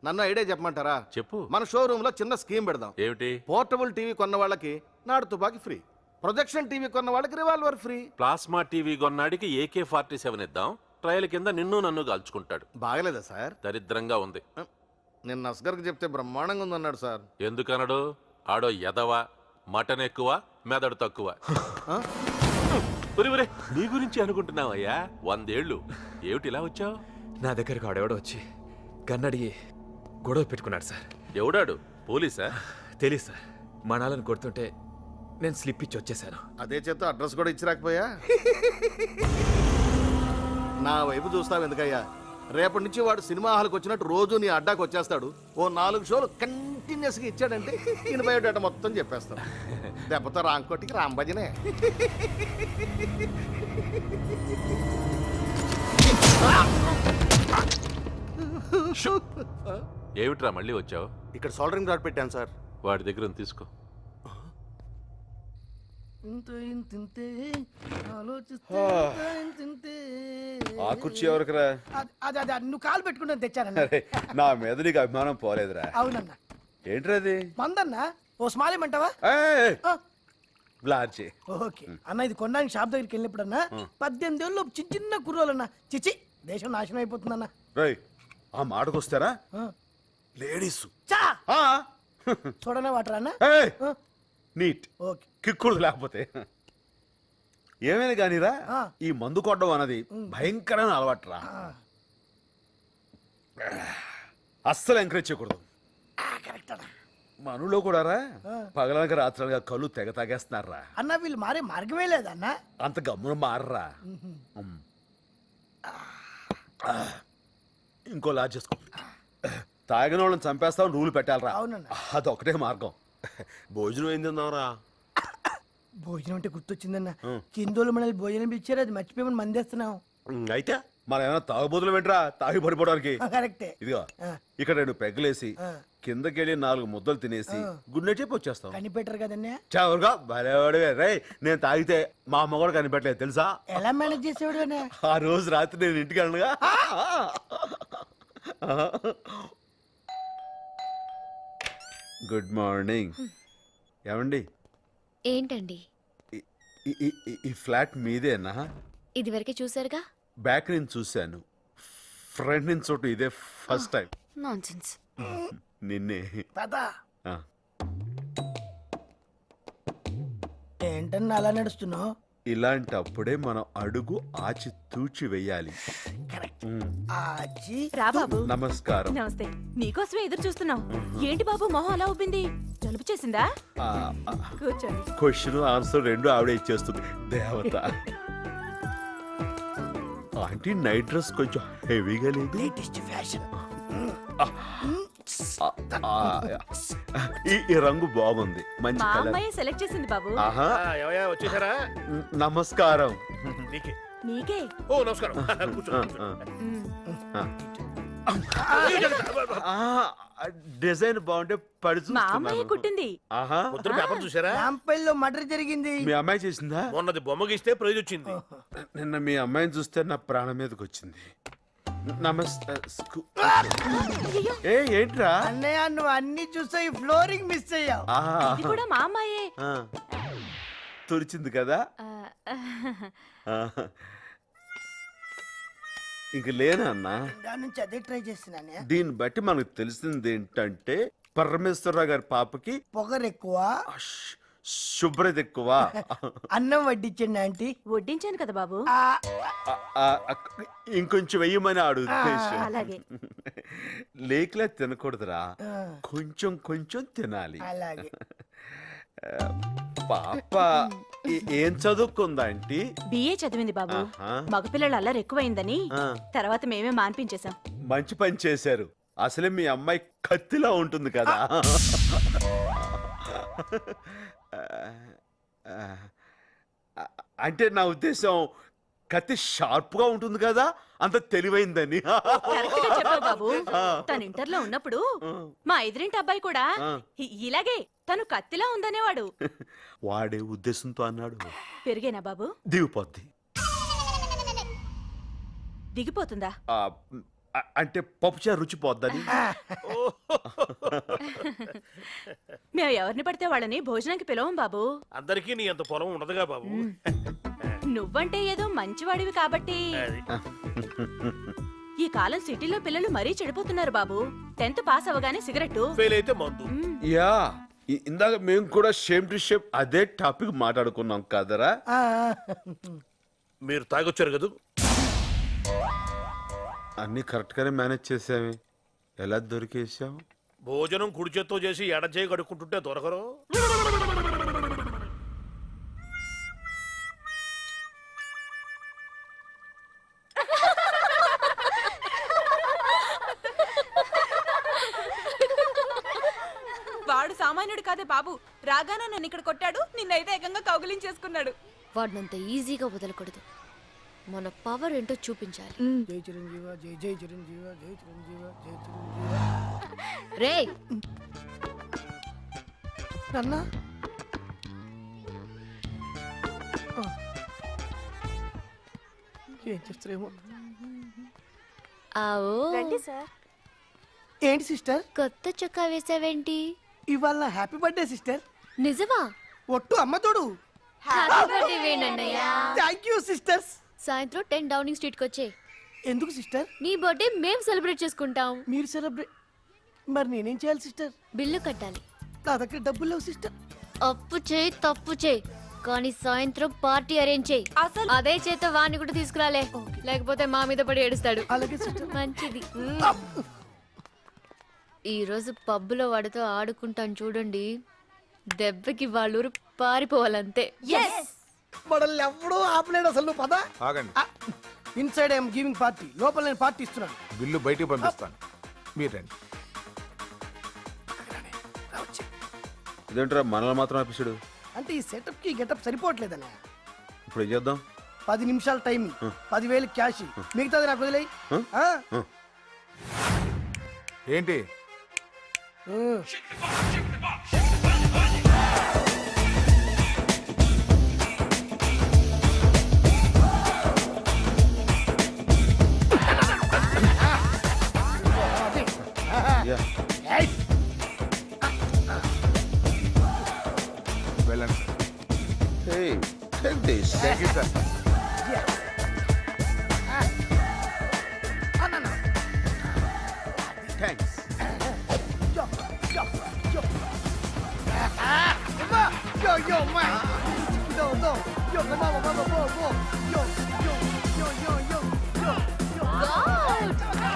నన్ను ఐడియా చెప్పమంటారా? చెప్పు. మన షోరూమ్ లో చిన్న స్కీమ్ పెడదాం. ఏమిటి? పోర్టబుల్ టీవీ కొన్న వాళ్ళకి నాడు తుపాకీ ఫ్రీ, ప్రొజెక్షన్ టీవీ కొన్న వాళ్ళకి రివాల్వర్ ఫ్రీ. ప్లాస్మా టీవీ కొన్నాడికి AK-47 ఇద్దాం, ట్రయల్ కింద నిన్ను నన్ను కాల్చుకుంటాడు. బాగలేదా సార్? దరిద్రంగా ఉంది. నిన్న అస్గర్కి చెప్తే బ్రహ్మాండంగా ఉందన్నాడు సార్. ఎందుకనడు? ఆడో ఎదవ, మటన్ ఎక్కువ, మెదడు తక్కువ. ఒరే నీ గురించి అనుకుంటున్నావయ్యా, 100 ఏళ్ళు. ఏమిటి ఇలా వచ్చావు? నా దగ్గరకు ఆడెవడో వచ్చి గన్నడిగి గొడవ పెట్టుకున్నాడు సార్. ఎవడాడు? పోలీసా? తెలీదు సార్, మా నాన్నని కొడుతుంటే నేను స్లిప్ ఇచ్చి వచ్చేసాను. అదే చేత అడ్రస్ కూడా ఇచ్చి రాకపోయా? నా వైపు చూస్తావు ఎందుకయ్యా? రేపటి నుంచి వాడు సినిమా హాల్కి వచ్చినట్టు రోజు నీ అడ్డాకి వచ్చేస్తాడు. ఓ 4 షోలు కంటిన్యూస్గా ఇచ్చాడంటే ఈయన బయోడేటా మొత్తం చెప్పేస్తాడు. దెబ్బతో రాంకోటికి రాంబజనే. ఏమిట్రా మళ్ళీ వచ్చావు? ఇక్కడ సోల్డరింగ్ రాడ్ పెట్టాను సార్. వాడి దగ్గర ఉంది, తీసుకో. ఆ కుర్చీ ఎవరికిరా? అదే అదే నువ్వు కాలు పెట్టుకుంటే తెచ్చానన్న. అరే, నా మీద నీకు అభిమానం పోలేదురా. అవునన్నా. ఏంట్రా అది? మందన్నా, ఓ స్మాలేమంటావా? బ్లార్చి. ఓకే అన్న, ఇది కొన్నానికి షాప్ దగ్గరికి వెళ్ళినప్పుడన్నా 18 ఏళ్ళు చిన్న చిన్న కుర్రోలన్నా, చిచి దేశం నాశనం అయిపోతుందన్నా. రేయ్, ఆ మాటకు వస్తారా? లేడీస్ చా చూడనే వాటరా అన్న. నీట్ ఓకే, కిక్కుడు లేకపోతే ఏమైనా కానీరా, ఈ మందు కొట్టడం అన్నది భయంకరమైన అలవాటురా. అస్సలు ఎంకరేజ్ చేయకూడదు. మనలో కూడా రా పగలనక రాత్రులుగా కళ్ళు తెగ తాగేస్తున్నారా అన్న. వీళ్ళు మారే మార్గమే లేదన్నా. అంత గమ్మున మారరా. ఇంకో లాజ్ చేసుకో. తాగిన వాళ్ళని చంపేస్తావు రూలు పెట్టాలరా, అదొకటే మార్గం. భోజనం ఏం తిన్నావురా? భోజనం అంటే గుర్తొచ్చిందన్న కిందోళ్ళు మనల్ని భోజనం ఇచ్చారు, అది మర్చిపోయి మందేస్తున్నాం. అయితే మన ఏమైనా తాగుబోతులు వెంట్రా తాగి పడిపోవడానికి. కరెక్టే. ఇదిగో ఇక్కడ 2 పెగ్గలేసి కిందకెళ్ళి 4 ముద్దలు తినేసి గుడ్ నైట్ చెప్పి వచ్చేస్తాం. కనిపెట్టరు కదన్నా. చవరుగా భలేవాడివే రే. నేను తాగితే మా అమ్మ కూడా కనిపెట్టలేదు తెలుసా? ఎలా మేనేజ్ చేసేవాడు అన్న? ఆ రోజు రాత్రి నేను ఇంటికి వెళ్ళనుగా. Good morning. ఏమండి ఏంటండి? ఈ ఫ్లాట్ మీదేనా? ఇదివరకే చూసారుగా. బ్యాక్ నుంచి చూశాను, ఫ్రంట్ నుంచి చోటు ఇదే ఫస్ట్ టైం. నాన్సెన్స్. నిన్నే. పదా ఆ. ఏంటన్నా అలా నడుస్తున్నావు? ఇలాంటప్పుడే మనం అడుగు ఆచి తూచి వెయ్యాలి. ఆచి. రా బాబు. నమస్కారం. నమస్తే. నీకోసమే ఎదురు చూస్తున్నాం. ఏంటి బాబు మొహం అలా ఉబ్బింది? జలుబు చేసిందా? కూర్చోండి. క్వశ్చన్ ఆన్సర్ 2 ఆవిడే ఇచ్చేస్తుంది. దేవత. ఆంటీ నైట్ డ్రెస్ కొంచెం హెవీగా లేదు? Latest fashion. ఈ రంగు బాగుంది, మంచి మా కలర్. అమ్మాయి సెలెక్ట్ చేసింది బాబు. ఆహా. ఏమయ్యా వచ్చేసారా? నమస్కారం. నీకే. నీకే. ఓ నమస్కారం. కూర్చో. డిజైన్ బాగుంటే పడి మా అమ్మాయి చూస్తున్నాను. కుట్టింది. ఆహా. పొద్దున పేపర్ చూసారా? రాంపల్లిలో మర్డర్ జరిగింది. మీ అమ్మాయి చేసిందా? మొన్నది బొమ్మ గీస్తే ప్రైజ్ వచ్చింది. నిన్న మీ అమ్మాయిని చూస్తే నా ప్రాణం మీదకి వచ్చింది. నమస్తే. ఏ ఏంట్రా? అన్నయ్య నువ్వు అన్ని చూసా ఈ ఫ్లోరింగ్ మిస్ అయ్యావు. ఇది కూడా మా అమ్మాయే. తురిచింది కదా. ఇంక లేనా అన్నా? దాని నుంచి అదే ట్రై చేస్తున్నానే. దీన్ని బట్టి మనకు తెలిసింది ఏంటంటే పరమేశ్వరరావు గారి పాపకి పొగరు ఎక్కువ, శుభ్రత ఎక్కువ. అన్నం వడ్డించండి ఆంటీ. వడ్డించాను కదా బాబు. ఇంకొంచెం వెయ్యమని ఆడు ఉద్దేశం. అలాగే. లేకలే తినకూడదురా, కొంచెం కొంచెం తినాలి. అలాగే. పాప ఏం చదువుకుందా ఆంటీ? బిఏ చదివింది బాబు. మగపిల్లలు అల్లరి ఎక్కువైందని తర్వాత మేమే మాన్పించేశాం. మంచి పని చేశారు. అసలే మీ అమ్మాయి కత్తిలా ఉంటుంది కదా. అంటే నా ఉద్దేశం కత్తి షార్ప్ గా ఉంటుంది కదా, అంత తెలివైందని. కరెక్ట్గా చెప్పావు బాబు. తను ఇంటర్లో ఉన్నప్పుడు మా ఎదురింటి అబ్బాయి కూడా ఇలాగే తను కత్తిలా ఉందనేవాడు. వాడే ఉద్దేశంతో అన్నాడు. పెరిగేనా బాబు? దిగిపోద్ది. దిగిపోతుందా? అంటే పప్పుచారు రుచి పోద్దని. మేము ఎవరిని పడితే వాళ్ళని భోజనానికి పిలవం బాబు. అందరికీ నీ అంత పొలం ఉండదుగా బాబు. నువ్వంటే ఏదో మంచివాడివి కాబట్టి. ఈ కాలం సిటీలో పిల్లలు మరీ చెడిపోతున్నారు బాబు. 10th పాస్ అవగానే సిగరెట్, ఫెయిల్ అయితే మందు. యా ఇందాక మేము కూడా షేమ్ టు షేమ్ అదే టాపిక్ మాట్లాడుకున్నాం కదరా. మీరు తాగొచ్చారు కదా. అన్ని కరెక్ట్ గానే మేనేజ్ చేసామే. ఎలా దొరికేసాం? భోజనం కుడి చేత్తో చేసి ఎడ చేయి కడుక్కుంటుంటే దొరకరు. వాడు సామాన్యుడు కాదే బాబు. రాగానే నన్ను ఇక్కడ కొట్టాడు, నిన్నైతే ఏకంగా కౌగిలించేసుకున్నాడు. వాడినంత ఈజీగా వదలకూడదు. మన పవర్ ఏంటో చూపించాలి. జై చిరంజీవ, జై జై చిరంజీవ, జై చిరంజీవ, జై చిరంజీవ. రే అన్నా ఏం చేస్తారేమో. ఆవో. ఏంటి సిస్టర్ కొత్త చొక్కా వేసావేంటి? ఇవాళ హ్యాపీ బర్త్డే సిస్టర్. నిజమా? ఒట్టు అమ్మ తోడు. హ్యాపీ బర్త్డే వేణన్నయ్య. Thank you sisters. సాయంత్రం 10 డౌనింగ్ స్ట్రీట్ కి వచ్చే. ఎందుకు సిస్టర్? నీ బర్త్డే మేము సెలబ్రేట్ చేసుకుంటాం. మీరు సెలబ్రేట్? మరి నేనేం చేయాలి సిస్టర్? బిల్లు కట్టాలి. నా దగ్గర డబ్బులు లేవు సిస్టర్. అప్పు చేయి తప్పు చేయి, కానీ సాయంత్రం పార్టీ అరేంజ్ చేయి. అసలు అదే చేత వాణ్ణి కూడా తీసుకురాలే, లేకపోతే మా మీద పడి ఏడుస్తాడు. అలాగే సిస్టర్. మంచిది. ఈ రోజు పబ్బులో వాడితో ఆడుకుంటాను చూడండి, దెబ్బకి వాళ్ళూరు పారిపోవాలంతే. మనల్ని ఎవడో ఆపలేడు అసలు. నువ్వు పద. ఆగండి. ఇన్సైడ్ ఐఎమ్ గివింగ్ పార్టీ, లోపల నేను పార్టీ ఇస్తున్నాను. బిల్లు బయటికి పంపిస్తాను, మీరు రండి. ఇదేంట్రా మనల్ని మాత్రం ఆపిస్తాడు. అంటే ఈ సెటప్ కి గెటప్ సరిపోవట్లేదనే. ఇప్పుడు ఏం చేద్దాం? 10 నిమిషాల టైం, 10,000 క్యాష్, మిగతాది నాకు వదిలేయి. ఏంటి యా. వెళ్ళండి Hey, take this. Thank you sir. Thanks.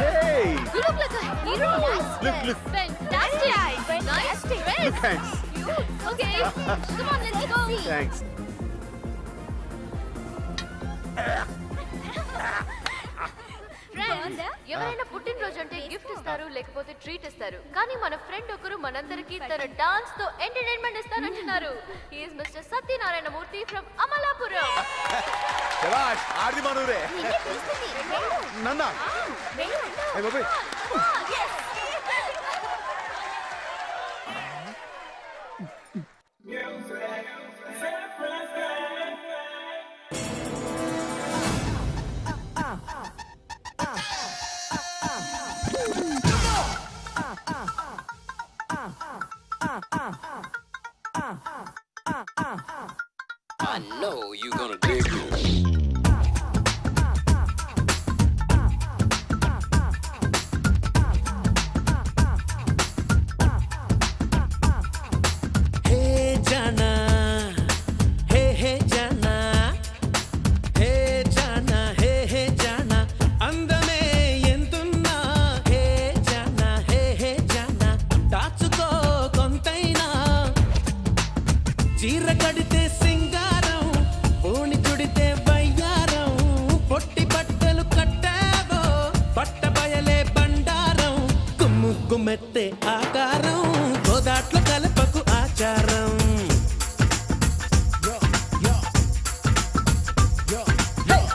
Hey, You look like a hero. look. Fantastic. Nice dress. Thanks. Okay, come on, let's go. Thanks. Friends, ఎవరైనా పుట్టినరోజు అంటే గిఫ్ట్ ఇస్తారు లేకపోతే ట్రీట్ ఇస్తారు, కానీ మన ఫ్రెండ్ ఒకరు మనందరికి తన డాన్స్ తో ఎంటర్టైన్మెంట్ ఇస్తారంటున్నారు. He is mister Satyanarayana Murthy from Amalapuram. శభాష్, ఆర్ది మనూరే. నన్నా. ఏ బాబాయ్. I know you're gonna dig this. Hey Jana, hey Jana, hey Jana, hey Jana, అందమే ఎంతున్నా హే Jana, hey Jana, దాచుకో కొంతైనా, చీర కడితే సింగారం, ఓణి చుడితే వయ్యారం, పొట్టి బట్టలు కట్టావో పట్ట బయలే బండారం, కుమ్ము కుమ్మెత్తే ఆకారం, గోదాట్ల కలపకు ఆచారం.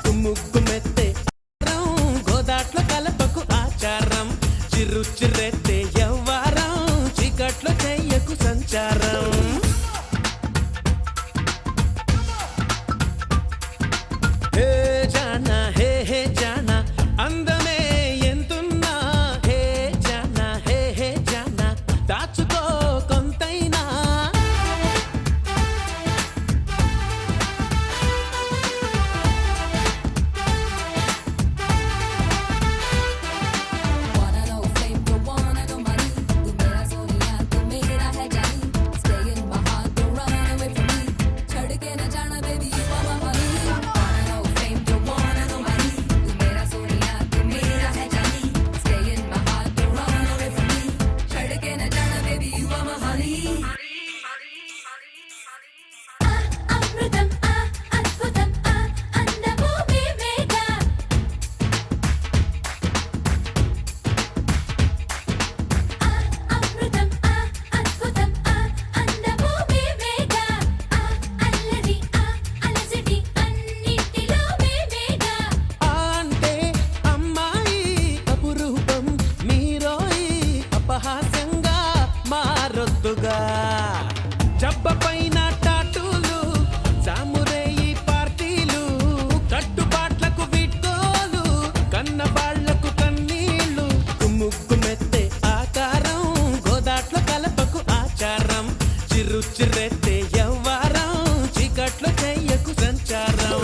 కుమ్ము కుమ్మెత్తే ఆకారం, గోదాట్ల కలపకు ఆచారం, చిరు చిరెత్తే యవ్వారం, చీకట్లో చెయ్యకు సంచారం. హే జానా, హే జానా, అందమే ఎంతున్నా హే జానా, హే జానా, దాచుకో కొంతైనా. అంటే అమ్మాయి అపురూపం, మీరోయి అపహాస్యంగా మారొద్దుగా, జబ్బ పైన టాటూలు, సామురేయి పార్టీలు, కట్టుబాట్లకు వీడ్కోలు, కన్న బాళ్లకు కన్నీళ్లు, కుమ్ముక్కు మెత్తే ఆకారం, గోదాట్ల కలపకు ఆచారం, చిరు చిరెత్తే యవ్వారం, చీకట్లో చెయ్యకు సంచారం.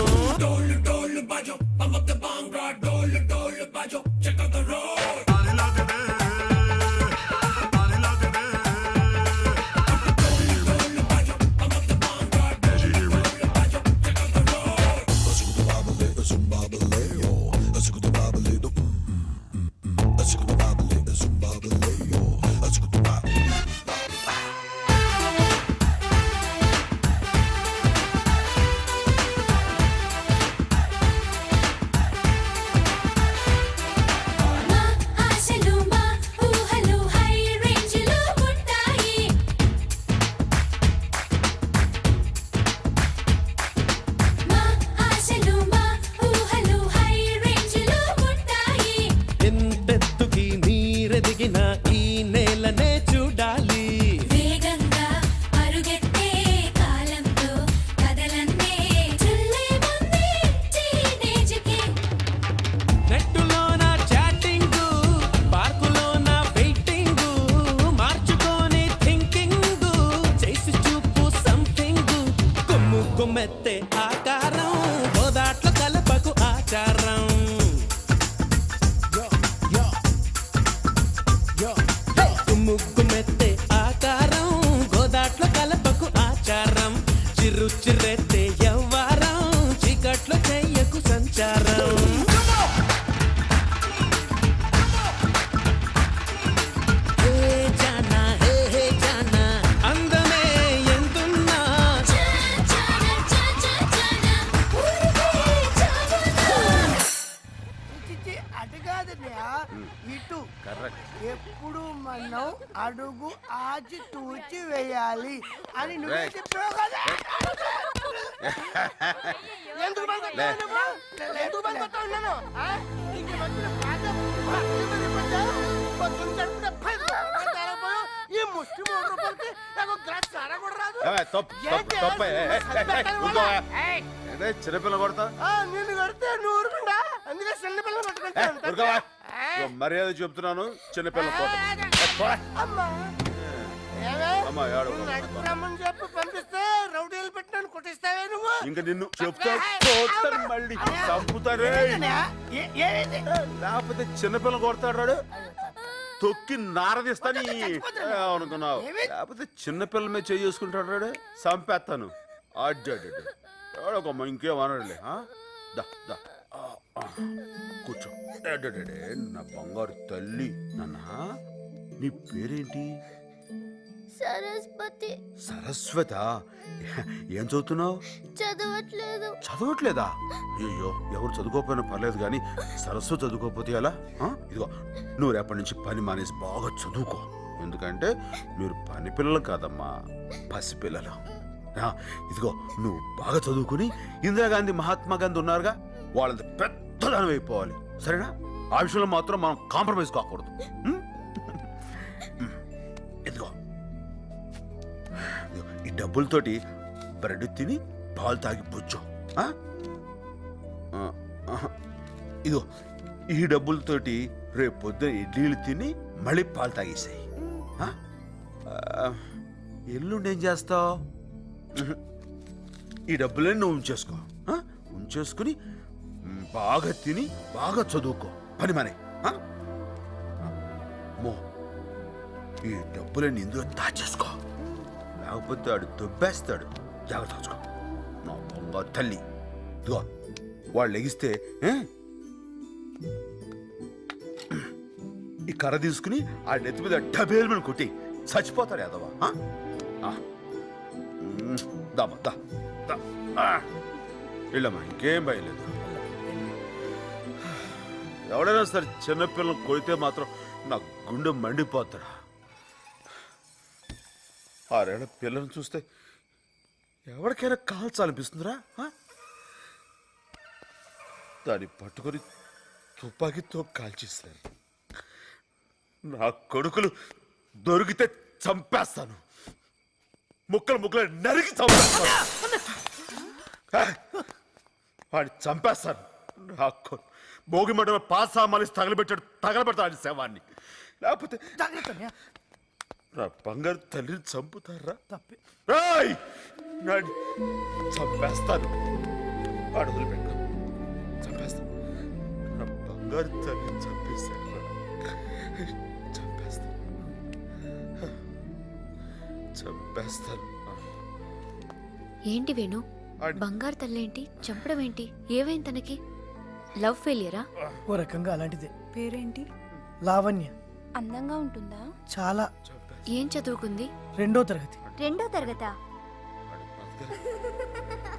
నీరెదిగిన ఈ నేలనే చూడాలి. వేగంగా అరుగెత్తే కాలంతో కదలన్నే చల్లే ముందే టీనేజ్కి నెట్టులోన చాటింగ్, పార్కులోన వెయిటింగ్, మార్చుకోని థింకింగ్, చేసి చూపు సంథింగ్, కొమ్ము కొమ్మెత్తే ఆకారం, గోదాట్ల కలపకు ఆచారం. ముగ్గుమెత్తే ఆకారం, గోదాట్లో కలపకు ఆచారం, చిరు చిరెత్తే యవ్వారం, చీకట్లో చెయ్యకు సంచారం. హే జానా, హే హే జానా, అందమే ఎంతున్నా చిచ్చి, అటు కాదన్నయ్య, ఇటు. ఎప్పుడు మనం అడుగు ఆచి తూచి వేయాలి అని నువ్వే చెప్పావు కదా. ఎందుకు బందొచ్చావు నువ్వు? ఎందుకు బందొచ్చావు నన్ను? ఆ? ఇంక మధ్యలో బాగా భక్తితో నింపొచ్చావు. పొద్దున్న జరుపుకునే 10 రూపాయలు తేలేకపోయావు. ఈ ముష్టి 3 రూపాయలకి నాకు గ్లాస్ సారా కూడా రాదు. చిన్నపిల్ల కొడతా నిన్ను కడితే నువ్వు ఊరుకుంటా. అందుకే చిన్న పిల్లలు పట్టుకుంటా. మర్యాద చెప్తున్నాను, చిన్నపిల్ల కొడతా. అమ్మా ఏమే? అమ్మా, ఏడవ. నువ్వు నడుపు రమ్మని చెప్పి పంపిస్తే రౌడీలు పెట్టి నన్ను కొట్టిస్తావే నువ్వు. ఇంక నిన్ను చెప్తా కొడతాను, మళ్ళీ చంపుతారే. ఏమైంది? లేకపోతే చిన్నపిల్ల కొడతాడు, తొక్కి నారదిస్తాని అనుకున్నావు. లేకపోతే చిన్నపిల్ల మీద చేసుకుంటాడు, చంపేస్తాను. అడ్డమ్మ ఇంకేమనడులే. దా దా కూర్చో. నా బంగారు తల్లి. నాన్న, నీ పేరేంటి? సరస్వతి. సరస్వత. ఏం చదువుతున్నావు? చదవట్లేదు. చదవట్లేదా? అయ్యో, ఎవరు చదువుకోకపోయినా పర్లేదు కానీ సరస్వతి చదువుకోకపోతే ఎలా? ఇదిగో, నువ్వు రేపటి నుంచి పని మానేసి బాగా చదువుకో. ఎందుకంటే మీరు పని పిల్లలు కాదమ్మా, పసిపిల్లలు. ఇదిగో, నువ్వు బాగా చదువుకుని ఇందిరాగాంధీ, మహాత్మా గాంధీ ఉన్నారుగా, వాళ్ళంత పెద్దదానం అయిపోవాలి. సరేనా? ఆ విషయంలో మాత్రం మనం కాంప్రమైజ్ కాకూడదు. ఇదిగో, ఈ డబ్బులతోటి బ్రెడ్ తిని పాలు తాగి పుచ్చు. ఇదిగో, ఈ డబ్బులతోటి రేపు పొద్దున ఇడ్లీలు తిని మళ్ళీ పాలు తాగేసాయి. ఎల్లుండి ఏం చేస్తావు? ఈ డబ్బులన్నీ నువ్వు ఉంచేసుకో. ఉంచేసుకుని బాగా తిని బాగా చదువుకో. పని మనే. మో, ఈ డబ్బులన్నీ ఇందులో దాచేసుకో, లేకపోతే ఆడు దొబ్బేస్తాడు. జాగ్రత్త చూసుకో నా బంగారు తల్లి. ఇదిగో, వాళ్ళు లెగిస్తే ఈ కర్ర తీసుకుని ఆ నెత్తి మీద డబేల్ మీద కొట్టి చచ్చిపోతాడు యాదవా. దామా దా వెళ్ళమ్మా, ఇంకేం భయలేదు. ఎవడైనా సరే చిన్నపిల్లలు కొడితే మాత్రం నా గుండె మండిపోతాడా. 6 ఏళ్ల పిల్లల్ని చూస్తే ఎవరికైనా కాల్చాలనిపిస్తుందిరా. దాన్ని పట్టుకొని తుపాకీతో కాల్చేస్తారు. నా కొడుకులు దొరికితే చంపేస్తాను, ముక్కలు ముక్కలు నరికి చంపేస్తాను. వాడిని చంపేస్తాను. నా భోగి మంట పాసామాలిసి తగలబెడతాడు శవాన్ని. లేకపోతే నా బంగారు తల్లిని చంపుతారా? చంపేస్తాను. వాడు వదిలిపెట్టు, చంపేస్తాను. నా బంగారు తల్లిని చంపేస్తాను. చంపేస్తాను. ఏంటి వేణు, బంగారు తల్లేంటి, చంపడం ఏంటి? ఏమైంది తనకి? లవ్ ఫెయిలియరా? ఓ రకంగా అలాంటిదే. పేరేంటి? లావణ్య. అందంగా ఉంటుందా? చాలా. ఏం చదువుకుంది? 2వ తరగతి. 2వ తరగతా?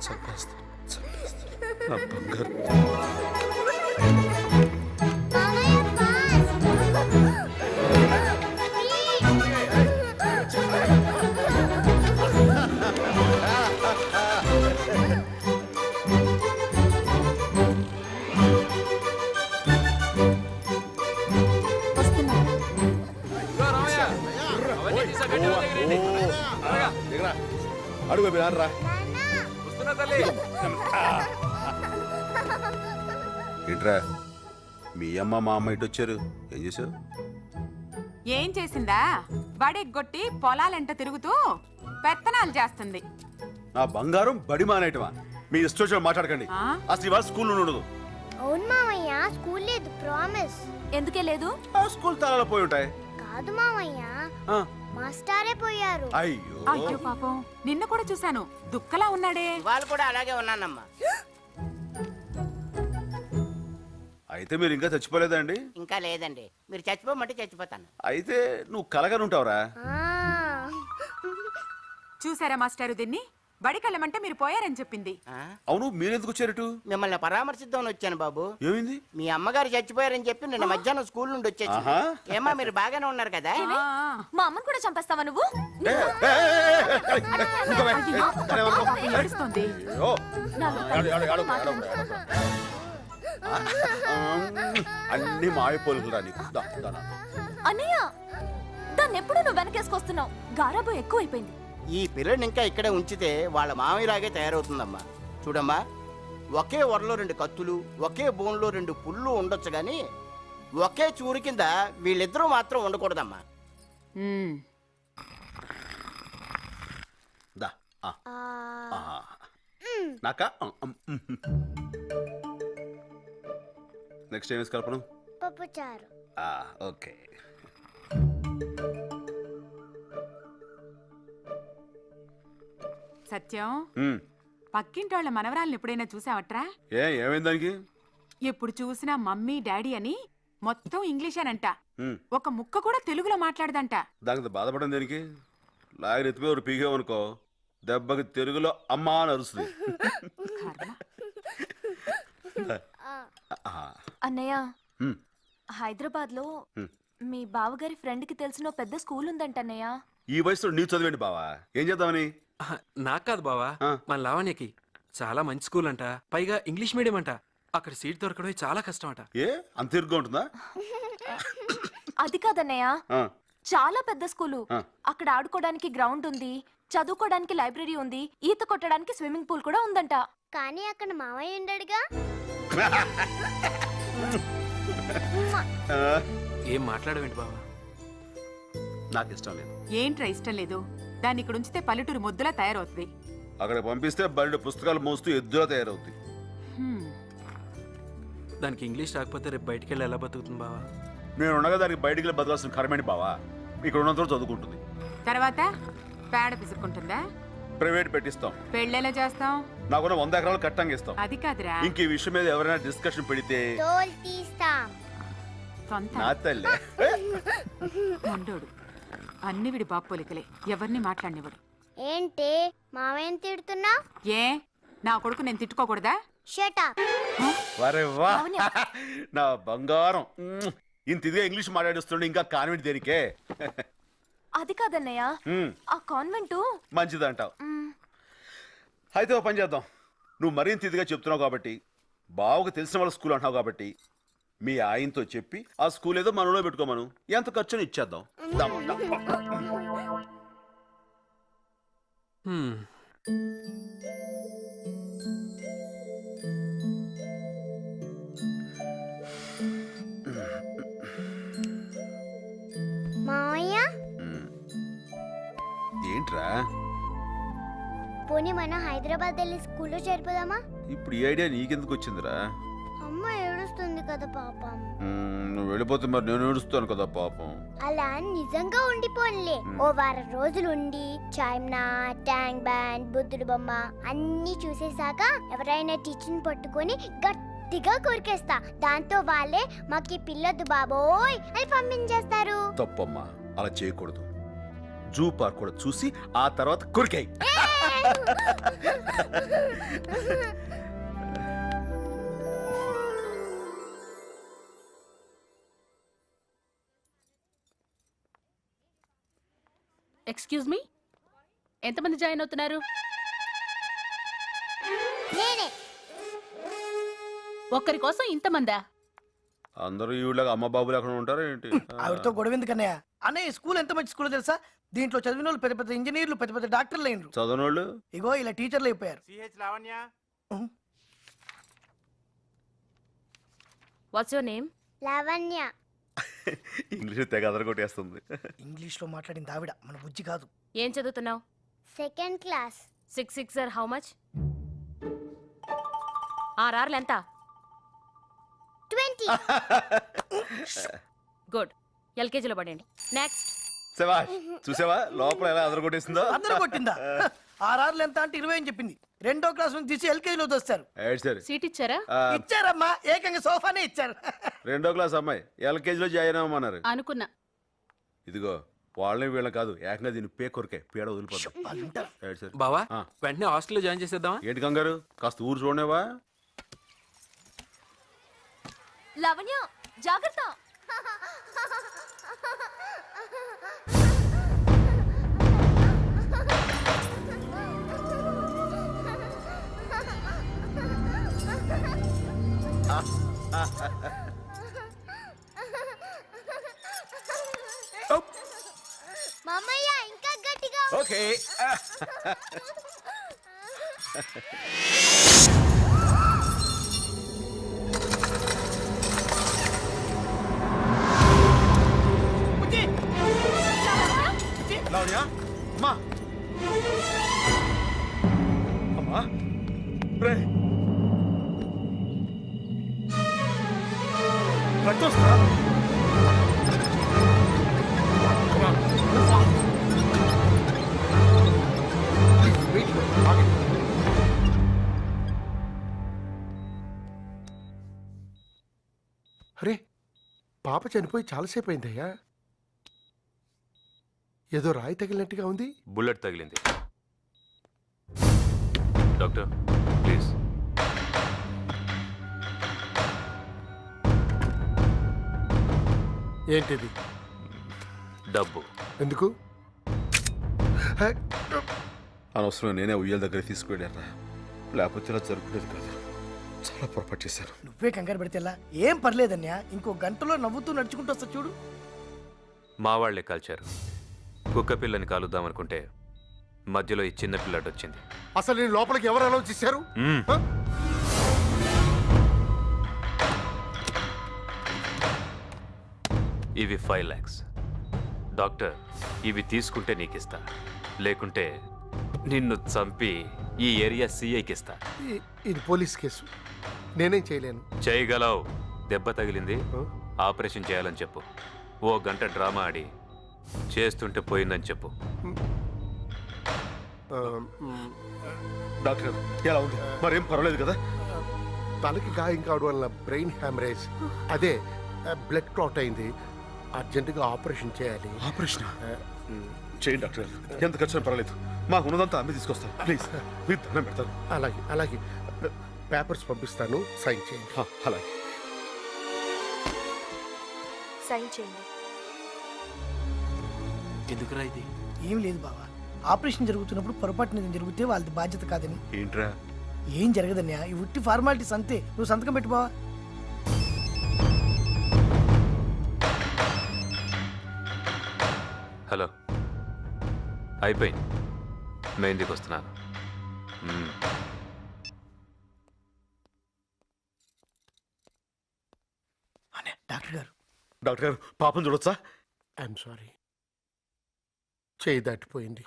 చంపేస్తాను, చంపేస్తాను. నా బంగారు దిగరా అడుగు బాబు, రా ఏంట్రా మీ అమ్మ మా అమ్మ ఇటు వచ్చారు, ఏం చేశావు? ఏం చేసిందా బడెగ్గొట్టి పొలాలెంట తిరుగుతూ పెత్తనాలు చేస్తుంది. నా బంగారం బడి మానేయటమా? మీ ఇష్టం వచ్చినట్టు మాట్లాడకండి. ఆ? అసలు ఇవాళ స్కూల్ ఉండదు. అవును మామయ్య, స్కూల్ లేదు, ప్రామిస్. ఎందుకే లేదు? ఆ స్కూల్ తాళాలు పోయి ఉంటాయి. కాదు మామయ్య, ఆ, మాస్టారే పోయారు. అయ్యో అయ్యో పాపం, నిన్న కూడా చూశాను దుక్కలా ఉన్నాడే. వాళ్ళు కూడా అలాగే ఉన్నానమ్మా. అయితే మీరు ఇంకా చచ్చిపోలేదండి? ఇంకా లేదండి, మీరు చచ్చిపోమంటే చచ్చిపోతాను. అయితే నువ్వు కలగనుంటావురా? చూసారా మాస్టారు దీన్ని? బడికెళ్ళమంటే మీరు పోయారని చెప్పింది. అవును, మీరెందుకు వచ్చారటు? మిమ్మల్ని పరామర్శిద్దామని వచ్చాను బాబు. ఏమైంది? మీ అమ్మగారు చచ్చిపోయారని చెప్పి నిన్న మధ్యాహ్నం స్కూల్ నుండి వచ్చేసి. ఆహా. ఏమా మీరు బాగానే ఉన్నారు కదా? మా అమ్మని కూడా చంపేస్తావా నువ్వు? ఏ, ఏ, ఏ, ఏ, ఏ, ఇంకో వే. అయ్యో, అరే, వరకు. పాపం ఏడుస్తోంది. అయ్యో. అన్ని మాయపోలుకురా నీకు. దా, దా, దా. అన్నయ్య, దాన్ని ఎప్పుడు నువ్వు వెనకేసుకొస్తున్నావు? గారాబు ఎక్కువైపోయింది. ఈ పిల్లని ఇంకా ఇక్కడే ఉంచితే వాళ్ళ మామయ్యలాగే తయారవుతుందమ్మా. చూడమ్మా, ఒకే వరలో 2 కత్తులు, ఒకే బోన్లో 2 పుళ్ళు ఉండొచ్చు గాని ఒకే చూరు కింద వీళ్ళిద్దరూ మాత్రం ఉండకూడదమ్మా. ఉమ్. దా. ఆ. ఆ. నాకా? నెక్స్ట్ ఏం వేసి కలపను? పప్పుచారు. ఓకే. సత్యం, ఉమ్. పక్కింటి వాళ్ళ మనవరాలను ఎప్పుడైనా చూసావట్రా? ఏమైంది దానికి? ఎప్పుడు చూసినా మమ్మీ డాడీ అని మొత్తం ఇంగ్లీషేనంట. ఉమ్. ఒక ముక్క కూడా తెలుగులో మాట్లాడదంట. దానికి బాధపడడం దేనికి? లాగర్ ఎత్తిపోయి ఒకటి పీగామనుకో, దెబ్బకి తెలుగులో అమ్మా అని అరుస్తుంది. అన్నయ్య, ఉమ్. హైదరాబాద్ లో ఉమ్. మీ బావగారి ఫ్రెండ్ కి తెలిసిన ఓ పెద్ద స్కూల్ ఉందంట అన్నయ్య. ఈ వయసులో నీ చదివేంటి బావా? ఏం చేద్దామని? నాకు కాదు బావా, ఆ. మన లావణ్యకి చాలా మంచి స్కూల్ అంట, పైగా ఇంగ్లీష్ మీడియం అంట. అక్కడ సీట్ దొరకడం చాలా కష్టం అంట. ఏ అంత ఇరుగ్గా ఉంటుందా? అది కాదన్నయ్య, ఆ. చాలా పెద్ద స్కూలు. ఆ. అక్కడ ఆడుకోవడానికి గ్రౌండ్ ఉంది, చదువుకోవడానికి లైబ్రరీ ఉంది, ఈత కొట్టడానికి స్విమ్మింగ్ పూల్ కూడా ఉందంట. కానీ అక్కడ మామయ్య ఉండడుగా. ఆ, ఏం మాట్లాడవేంటి బావా? నాకు ఇష్టం లేదు. ఏంట్రా ఇష్టం లేదు? దాన్ని ఇక్కడ ఉంచితే పల్లెటూరు ముద్దులా తయారవుతుంది. అక్కడ పంపిస్తే బయట పుస్తకాలు మోస్తూ ఎద్దులా తయారవుతుంది. హ్మ్. దానికి ఇంగ్లీష్ రాకపోతే రేపు బయటికి వెళ్ళి ఎలా బతుకుతుంది బావా? నేను ఉండగా దానికి బయటికి వెళ్ళి బతకాల్సిన కరమేంటి బావా? ఇక్కడ ఉన్నంత చదువుకుంటుంది. తర్వాత పేడ పిసుక్కుంటుందా? ప్రైవేట్ పెట్టిస్తాం. పెళ్ళెలా చేస్తాం? నాకున్న 100 ఎకరాలు కట్టంగా ఇస్తాం. అది కాదురా, ఇంక ఈ విషయం మీద ఎవరైనా డిస్కషన్ పెడితే సొంత నా తల్లే. మొండోడు. అన్ని విడి బాపోలికలే, ఎవరిని మాట్లాడినవాడు. ఏంటి మామయ్యని తిడుతున్నా? ఏ, నా కొడుకు నేను తిట్టుకోకూడదా? వరే వా, నా బంగారం. ఇంత ఇదిగా ఇంగ్లీష్ మాట్లాడిస్తుండే ఇంకా కాన్వెంట్ దేనికే? అది కాదన్నయ్య, ఉమ్, ఆ కాన్వెంట్ మంచిదంటావు. అయితే ఓ పని చేద్దాం. నువ్వు మరింత ఇదిగా చెప్తున్నావు కాబట్టి, బావకు తెలిసిన వాళ్ళ స్కూల్ అంటున్నావు కాబట్టి, మీ ఆయనతో చెప్పి ఆ స్కూల్ ఏదో మనలో పెట్టుకోమను. ఎంత ఖర్చుని ఇచ్చేద్దాం. దమ్, దమ్. హ్మ్. మామయ్య, ఏంట్రా పోనీ మనం హైదరాబాద్ వెళ్ళి స్కూల్లో చేరిపోదామా? ఇప్పుడు ఈ ఐడియా నీకెందుకు వచ్చిందిరా? అమ్మ ఏడుస్తుంది కదా పాపం. నువ్వు వెళ్ళిపోతే మరి నేను ఏడుస్తాను కదా పాపం. అలా నిజంగా ఉండిపోన్లే. ఓ వారం రోజులు ఉండి చాయ్నా, ట్యాంక్ బ్యాండ్, బుద్ధుడు బొమ్మ అన్ని చూసేసాక ఎవరైనా టీచర్ని పట్టుకొని గట్టిగా కొరికేస్తా. దాంతో వాళ్ళే మాకి పిల్లొద్దు బాబోయ్ అని పంపించేస్తారు. తప్పమ్మా, అలా చేయకూడదు. జూ పార్క్ కూడా చూసి ఆ తర్వాత కొరికాయి. ఎక్స్క్యూజ్ మీ, ఎంతమంది జాయిన్ అవుతున్నారు? నేనే. ఒక్కరి కోసం ఇంతమందా? అందరూ ఈవిడగా అమ్మ బాబులు ఎక్కడ ఉంటారా ఏంటి? ఆవిడతో గొడవ ఎందుకన్నయ్య? అనే స్కూల్ ఎంత మంచి స్కూల్ తెలుసా? దీంట్లో చదివిన వాళ్ళు పెద్ద పెద్ద ఇంజనీర్లు, పెద్ద పెద్ద డాక్టర్లు అయినరు. చదవనోళ్ళు ఇగో ఇలా టీచర్లు అయిపోయారు. What's your name? Lavanya. English తెగ అదరగొట్టేస్తుంది. ఇంగ్లీష్ లో మాట్లాడింది ఆవిడ, మన బుజ్జి కాదు. ఏం చదువుతున్నావు? Second class. 6 6 how much? 6 ఎంత? 20. గుడ్. ఎల్కేజీలో పడండి. నెక్స్ట్. శభాష్, చూసావా లోపల ఎలా అదరగొట్టేసిందో. అందరూ కొట్టిందా? 6 ఎంత అంటే 20 అని చెప్పింది. 2వ క్లాస్ నుంచి తీసి ఎల్కేజీలో దోస్తారు. సరే సీట్ ఇచ్చారా? ఇచ్చారమ్మా, ఏకంగా సోఫానే ఇచ్చారు. 2వ క్లాస్ అమ్మాయి ఎల్కేజీలో జాయిన్ అవ్వమన్నారు. అనుకున్నా. ఇదిగో వాళ్ళని వీళ్ళ కాదు, ఏకంగా దీన్ని పే కొరికే పీడ వదిలిపోతాం. సరే బావా వెంటనే హాస్టల్లో జాయిన్ చేసేద్దామా? ఏంటి కంగారు, కాస్త ఊరు చూడనేవా? లవణ్య జాగ్రత్త. మామయ్య ఇంకా గట్టిగా. ఓకే. బుజ్జి! లావణ్య, అమ్మా అమ్మా రే రక్తం వస్తుందా? అరే పాప చనిపోయి చాలాసేపు అయిందయ్యా. ఏదో రాయి తగిలినట్టుగా ఉంది. బుల్లెట్ తగిలింది. Doctor please. ఏంటిది? డబ్బు. ఎందుకు? అనవసరం నేనే ఉయ్యాల దగ్గర తీసుకువెళ్ళారా, లేకపోతే ఇలా జరుగుతుంది కాదు. చాలా పొరపాటు చేశాను. నువ్వే కంగారు పెడితే ఎలా? ఏం పర్లేదన్యా, ఇంకో గంటలో నవ్వుతూ నడుచుకుంటూ వస్తా చూడు. మా వాళ్లే కాల్చారు. కుక్క పిల్లని కాలుద్దామనుకుంటే మధ్యలో ఈ చిన్న పిల్లడు వచ్చింది. అసలు నేను లోపలికి ఎవరు అలౌ చేశారు? ఇవి 5 lakhs. డాక్టర్ ఇవి తీసుకుంటే నీకిస్తా, లేకుంటే నిన్ను చంపి ఈ ఏరియా సిఐకి ఇస్తా. ఇది పోలీస్ కేసు, నేనేం చేయలేను. చేయగలవు. దెబ్బ తగిలింది, ఆపరేషన్ చేయాలని చెప్పు. 1 గంట డ్రామా ఆడి చేస్తుంటే పోయిందని చెప్పు. డాక్టర్ ఎలా ఉంది? మరేం పర్వాలేదు కదా? తలకి గాయం కావడం వల్ల బ్రెయిన్ హ్యామరేజ్, అదే బ్లడ్ క్లాట్ అయింది. అర్జెంటుగా ఆపరేషన్ చేయాలి. ఆపరేషన్ చేయండి డాక్టర్, ఎంత ఖర్చు పర్వాలేదు. మాకు ఉన్నదంతా అమ్మి తీసుకొస్తాను ప్లీజ్. మీరు దండం పెడతాను. అలాగే అలాగే, పేపర్స్ పంపిస్తాను, సైన్ చేయండి. అలాగే సైన్ చేయండి. ఎందుకురా ఇది? ఏం లేదు బావా, ఆపరేషన్ జరుగుతున్నప్పుడు పొరపాటున ఏదైనా జరిగితే వాళ్ళది బాధ్యత కాదని. ఏంట్రా? ఏం జరగదన్యా, ఈ ఉట్టి ఫార్మాలిటీస్ అంతే. నువ్వు సంతకం పెట్టు బావా. హలో, అయిపోయింది. మెహందీకి వస్తున్నాను. డాక్టర్ గారు. డాక్టర్ గారు పాపం చూడొచ్చా? ఐఎమ్ సారీ, చేయి దాటిపోయింది.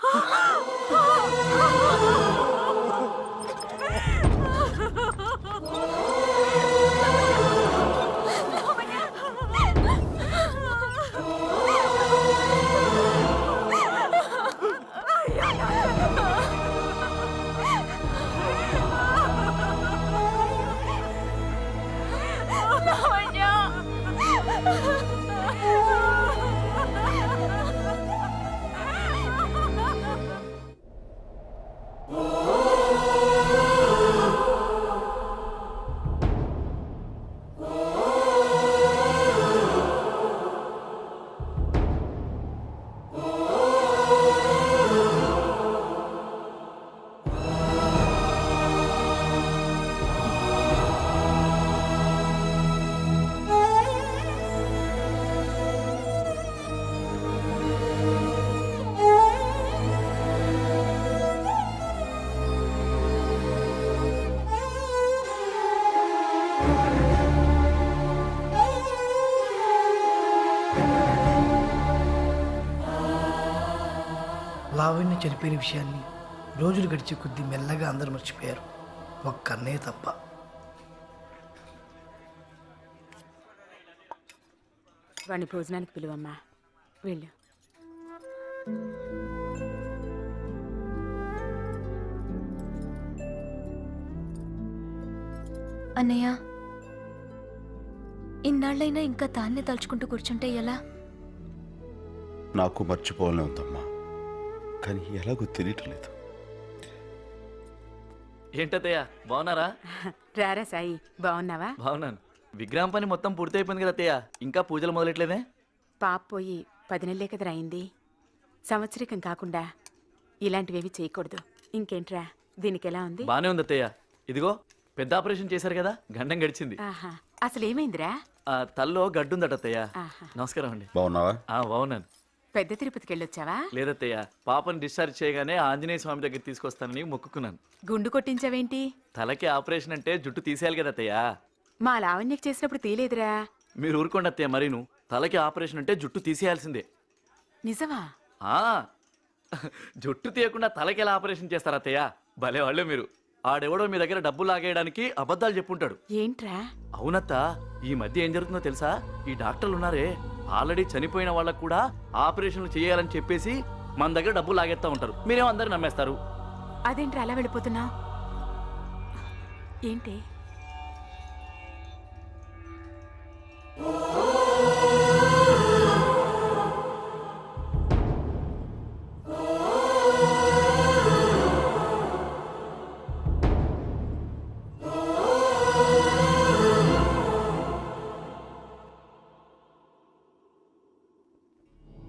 లావణ్య చనిపోయిన విషయాన్ని రోజులు గడిచే కొద్దీ మెల్లగా అందరూ మర్చిపోయారు, ఒక్క అన్నయ్య తప్ప. వాడిని భోజనానికి పిలువమ్మా, వెళ్ళు. అన్నయ్య, ఇన్నాళ్ళైనా ఇంకా తాన్నే తలుచుకుంటూ కూర్చుంటే ఎలా? నాకు మర్చిపోవాలని ఉందమ్మా, కానీ ఎలాగో తెలియట్లేదు. ఏంటత్తయ్య బాగున్నారా? రారా సాయి, బాగున్నావా? బాగున్నాను. విగ్రహం పని మొత్తం పూర్తి అయిపోయింది కదా అత్తయ్య, ఇంకా పూజలు మొదలెట్లేదే? పాప పోయి 10 నెలలే కదరా అయింది. సంవత్సరికం కాకుండా ఇలాంటివేవి చేయకూడదు. ఇంకేంట్రా, దీనికి ఎలా ఉంది? బానే ఉంది అత్తయ్య. ఇదిగో పెద్ద ఆపరేషన్ చేశారు కదా, గండం గడిచింది. ఆహా, అసలు ఏమైందిరా? ఆ తల్లో గడ్డుందట అత్తయ్య. ఆహా. నమస్కారం అండి. బాగున్నావా? బాగున్నాను. పెద్ద తిరుపతికి వెళ్ళొచ్చావా? లేదత్తయ్య, పాపని డిశ్చార్జ్ చేయగానే ఆంజనేయ స్వామి దగ్గర తీసుకొస్తానని మొక్కుకున్నాను. గుండు కొట్టించావేంటి? తలకి ఆపరేషన్ అంటే జుట్టు తీసేయాలి కదా అత్తయ్య. మా లావణ్యకి చేసినప్పుడు తీలేదురా. మీరు ఊరుకోండి అత్తయ్య, మరీను తలకి ఆపరేషన్ అంటే జుట్టు తీసేయాల్సిందే. నిజమా? ఆ జుట్టు తీయకుండా తలకి ఎలా ఆపరేషన్ చేస్తారా అత్తయ్య? భలే వాళ్ళే మీరు. ఆడెవడో మీ దగ్గర డబ్బులు లాగేయడానికి అబద్ధాలు చెప్పుంటాడు. ఏంట్రా? అవునత్త, ఈ మధ్య ఏం జరుగుతుందో తెలుసా? ఈ డాక్టర్లు ఉన్నారే, ఆల్రెడీ చనిపోయిన వాళ్ళకు కూడా ఆపరేషన్లు చేయాలని చెప్పేసి మన దగ్గర డబ్బులు లాగేస్తా ఉంటారు. మీరేమో అందరు నమ్మేస్తారు. అదేంట్రా అలా వెళ్ళిపోతున్నావు? ఏంటి?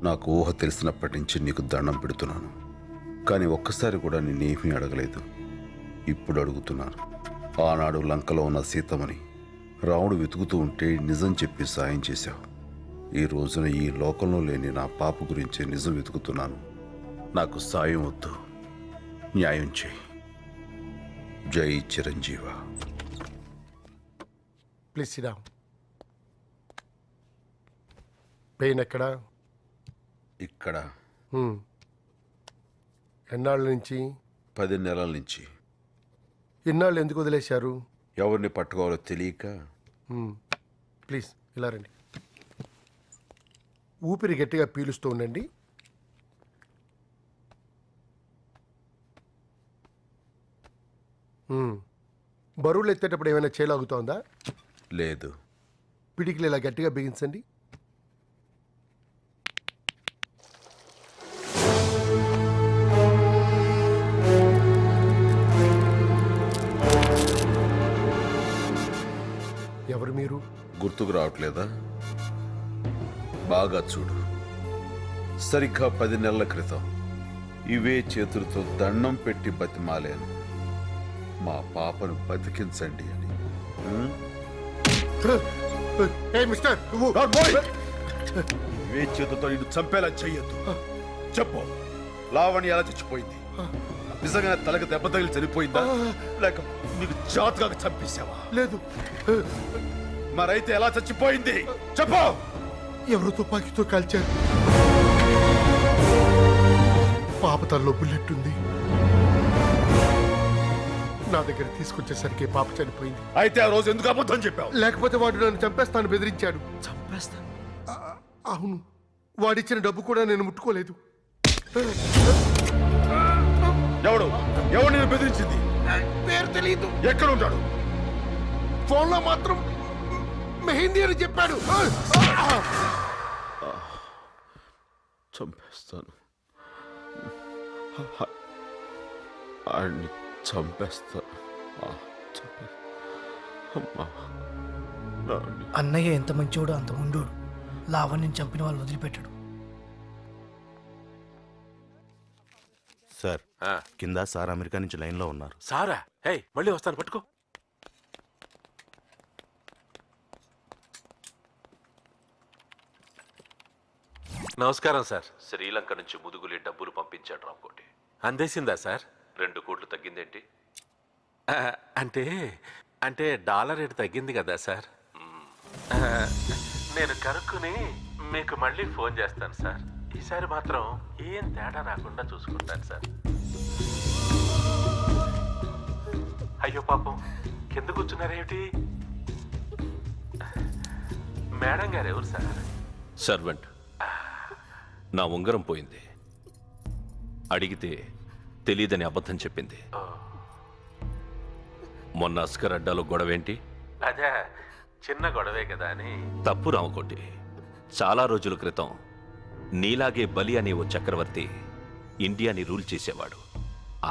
నాకు ఊహ తెలిసినప్పటి నుంచి నీకు దండం పెడుతున్నాను, కానీ ఒక్కసారి కూడా నేనేమీ అడగలేదు. ఇప్పుడు అడుగుతున్నాను. ఆనాడు లంకలో ఉన్న సీతమని రాముడు వెతుకుతూ ఉంటే నిజం చెప్పి సాయం చేశావు. ఈ రోజున ఈ లోకంలో లేని నా పాప గురించి నిజం వెతుకుతున్నాను. నాకు సాయం వద్దు, న్యాయం చేయి. జై Chiranjeeva. Please SIT down. Pain ఎక్కడా? ఇక్కడ. ఎన్నాళ్ళ నుంచి? 10 నెలల నుంచి. ఇన్నాళ్ళు ఎందుకు వదిలేశారు? ఎవరిని పట్టుకోవాలో తెలియక. ప్లీజ్ ఇలా రండి. ఊపిరి గట్టిగా పీలుస్తూ ఉండండి. బరువులు ఎత్తేటప్పుడు ఏమైనా చేయలాగుతోందా? లేదు. పిడికిలు ఇలా గట్టిగా బిగించండి. ఎవరు మీరు? గుర్తుకు రావట్లేదా? బాగా చూడు. సరిగ్గా 10 నెలల క్రితం ఇవే చేతులతో దండం పెట్టి బతిమాలాను, మా పాపను బతికించండి అని. ఇవే చేతులతో నిన్ను చంపేలా చెయ్యొద్దు. చెప్పు, లావణ్య ఎలా చచ్చిపోయింది? నిజంగా తలకు దెబ్బ తగిలి చనిపోయిందా, లేక నీకు జాతకాగా చంపేశావా? లేదు. మరైతే ఎలా చచ్చిపోయింది చెప్పు. ఎవరు తుపాకీతో కాల్చారు. పాప తనలో బుల్లెట్ ఉంది. నా దగ్గర తీసుకొచ్చేసరికి పాప చనిపోయింది. అయితే ఆ రోజు ఎందుకు అబద్ధం చెప్పావు? లేకపోతే వాడు నన్ను చంపేస్తాను బెదిరించాడు. చంపేస్తాను? అవును, వాడిచ్చిన డబ్బు కూడా నేను ముట్టుకోలేదు. ఎవడు నేను బెదిరించింది? పేరు తెలియదు. ఎక్కడ ఉంటాడు? ఫోన్లో మాత్రం మెహందీ అని చెప్పాడు. చంపేస్తాను, చంపేస్తాను. అన్నయ్య ఎంత మంచోడో అంత ముండోడు. లావణ్యం చంపిన వాళ్ళు వదిలిపెట్టాడు. సార్, కింద సార్ అమెరికా నుంచి లైన్లో ఉన్నారు. సారా? హే, మళ్ళీ వస్తాను, పట్టుకో. నమస్కారం సార్. శ్రీలంక నుంచి ముదుగులి డబ్బులు పంపించాడు రామ్కోటి. అందేసిందా సార్? 2 కోట్లు తగ్గిందేంటి? అంటే అంటే డాలర్ రేటు తగ్గింది కదా సార్. నేను కనుక్కుని మీకు మళ్ళీ ఫోన్ చేస్తాను సార్. ఈసారి మాత్రం ఏం తేడా రాకుండా చూసుకుంటాను సార్. అయ్యో పాపం కింద కూర్చున్నారేమిటి? మేడం గారు ఎవరు సార్? సర్వెంట్. నా ఉంగరం పోయింది, అడిగితే తెలీదని అబద్ధం చెప్పింది. మొన్న అస్కర్ అడ్డాలో గొడవేంటి? అదే చిన్న గొడవే కదా అని. తప్పు రామకోటి. చాలా రోజుల క్రితం నీలాగే బలి అనే ఓ చక్రవర్తి ఇండియాని రూల్ చేసేవాడు.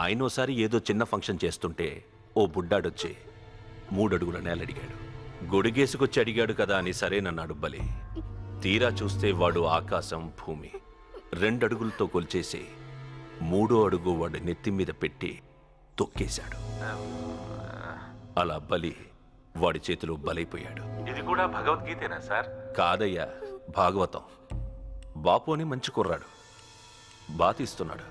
ఆయనోసారి ఏదో చిన్న ఫంక్షన్ చేస్తుంటే ఓ బుడ్డాడొచ్చి 3 అడుగుల నేలడిగాడు. గొడుగేసుకొచ్చి అడిగాడు కదా అని సరేనన్నాడు బలి. తీరా చూస్తే వాడు ఆకాశం భూమి 2 అడుగులతో కొల్చేసి 3వ అడుగు వాడు నెత్తి మీద పెట్టి తొక్కేశాడు. అలా బలి వాడి చేతిలో బలైపోయాడు. ఇది కూడా భగవద్గీతేనా సార్? కాదయ్యా, భాగవతం. బాపు అని మంచి కుర్రాడు, బాతిస్తున్నాడు.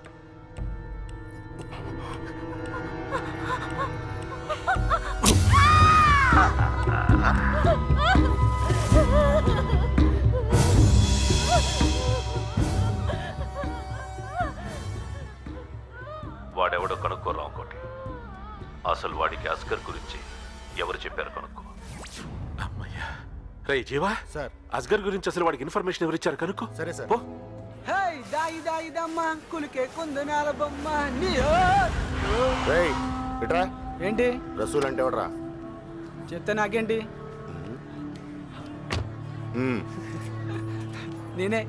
వాడెవడో కనుక్కోరా ఇంకోటి. అసలు వాడికి అస్కర్ గురించి ఎవరు చెప్పారు కనుక్కో. అమ్మయ్యా. రే జీవా సార్, అస్గర్ గురించి అసలు వాడికి ఇన్ఫర్మేషన్ ఎవరు ఇచ్చారు కనుక్కో. సరే సార్. పో. హే దాయి దాయి దమ్మ కులికే కుందనాల బొమ్మ నీ ఇట్రా. ఏంటి రసూల్ అంటే ఎవడరా? చెప్తే నాకేంటి? నేనే.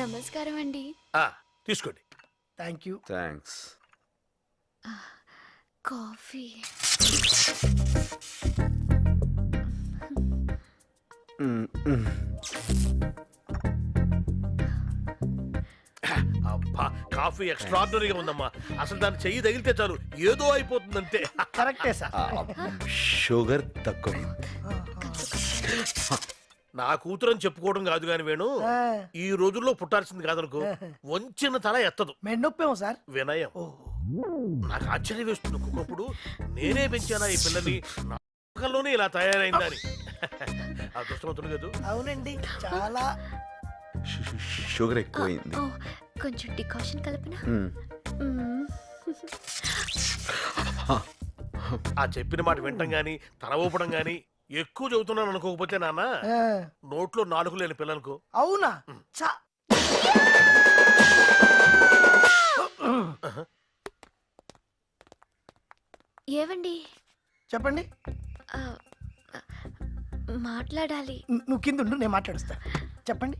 నమస్కారం అండి. తీసుకోండి. Thank you. థ్యాంక్స్. కాఫీ. అబ్బా, కాఫీ ఎక్స్ట్రాడినరీగా ఉందమ్మా. అసలు దాన్ని చెయ్యి తగిలితే చాలు ఏదో అయిపోతుందంటే. కరెక్టే సార్. షుగర్ తక్కువ. నా కూతురు అని చెప్పుకోవడం కాదు కాని వేణు, ఈ రోజుల్లో పుట్టాల్సింది కాదనుకో. వంచిన తల ఎత్తదు. మెండొప్పేమో సార్. వినయం. నాకు ఆశ్చర్యం వేస్తుంది ఒక్కొక్కప్పుడు. నేనే పెంచానా ఈ పిల్లని, నాలోనే ఇలా తయారైందని. అదృష్టవంతుడు కదా. అవునండి, చాలా. షుగర్ ఎక్కువైంది. కొంచెం డికాషన్ కలపనా? ఆ చెప్పిన మాట వింటం గాని తల ఊపడం గాని ఎక్కువ చదువుతున్నాను అనుకోకపోతే నాన్న, నోట్లో 4 లేని పిల్లలకు. అవునా? ఏవండి? చెప్పండి. మాట్లాడాలి. నువ్వు కింద ఉండు, నేను మాట్లాడుస్తా. చెప్పండి.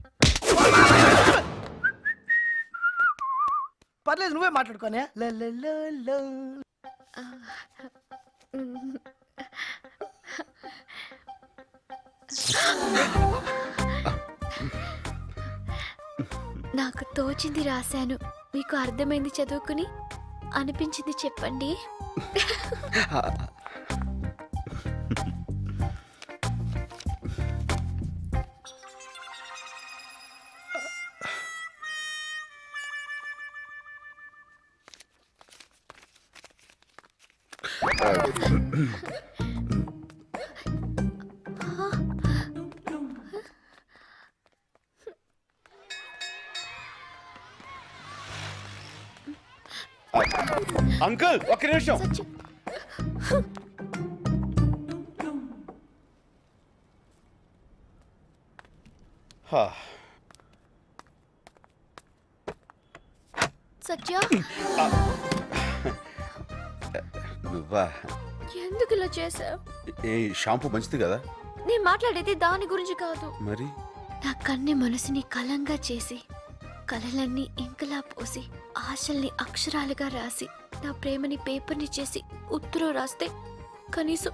పర్లేదు, నువ్వే మాట్లాడుకోనే. నాకు తోచింది రాశాను, మీకు అర్థమైంది చదువుకుని, అనిపించింది చెప్పండి. అంకుల్ ఒక్క నిమిషం. సత్య, నువ్వా? ఎందుకు ఇలా చేసావు? ఏ షాంపూ మంచిది కదా? నేను మాట్లాడేది దాని గురించి కాదు. మరి నా కన్నె మనసుని కలంగా చేసి, కలలన్నీ ఇంకలా పోసి, ఆశల్ని అక్షరాలుగా రాసి, నా ప్రేమని పేపర్ని చేసి ఉత్తరం రాస్తే కనీసం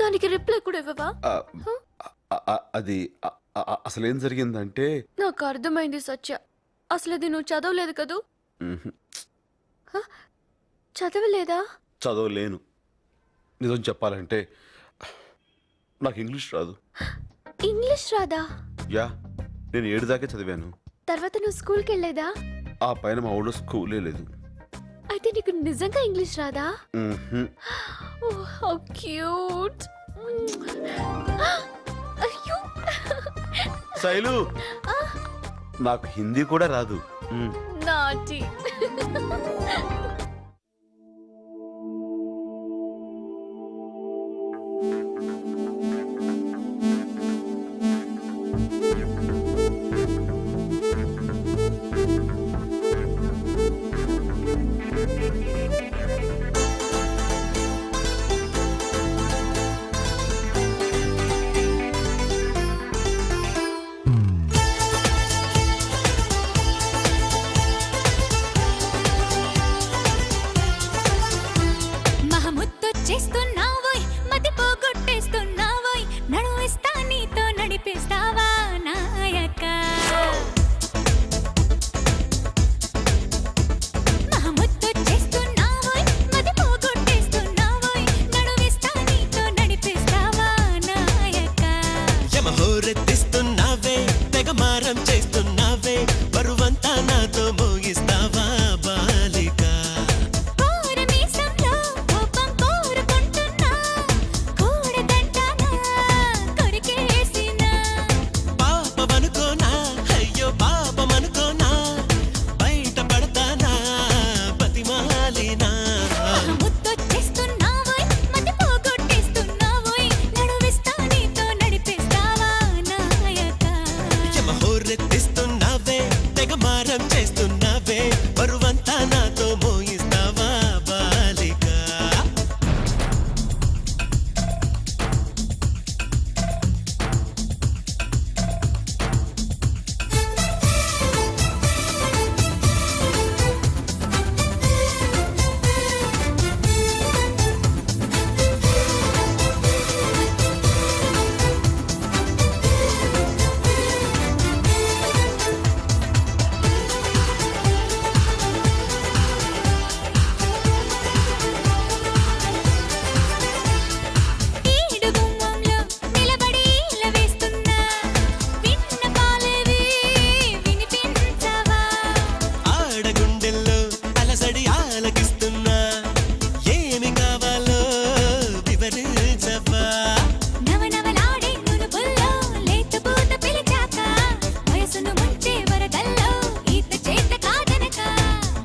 దానికి రిప్లై కూడా ఇవ్వవా? అది అసలేం జరిగిందంటే, నాకు అర్థమైంది సత్య. అసలు అది నువ్వు చదవలేదు కదూ? చదవలేదా? చదవలేను. నిజం చెప్పాలంటే నాకు ఇంగ్లీష్ రాదు. ఇంగ్లీష్ రాదా? యా, నేను 7 దాకే చదివాను. తర్వాత నువ్వు స్కూల్కి వెళ్ళేదా? ఆ పైన మా ఊళ్ళో స్కూలే లేదు. అయితే నీకు నిజంగా ఇంగ్లీష్ రాదా? మ్మ్హ్మ్. ఓహ్ హౌ క్యూట్. అయ్యో శైలు నాకు హిందీ కూడా రాదు. నాటి. చేస్తున్నావోయ్ మతి పోగొట్టేస్తున్నావోయ్ నడువిస్తా నీతో నడిపిస్తావా నాయక మహముద్దు చేస్తున్నావోయ్ మతి పోగొట్టేస్తున్నావోయ్ నడువిస్తా నీతో నడిపిస్తావా నాయక యమహోరెత్తిస్తున్నావే తెగమారం చేస్తున్నావే బరువంతా నాతో మోగిస్తావా బాలిక రెత్తిస్తున్నావే తెగమారం చేస్తున్నావే బరువంతా నాతో మోయిస్తావా బాలిక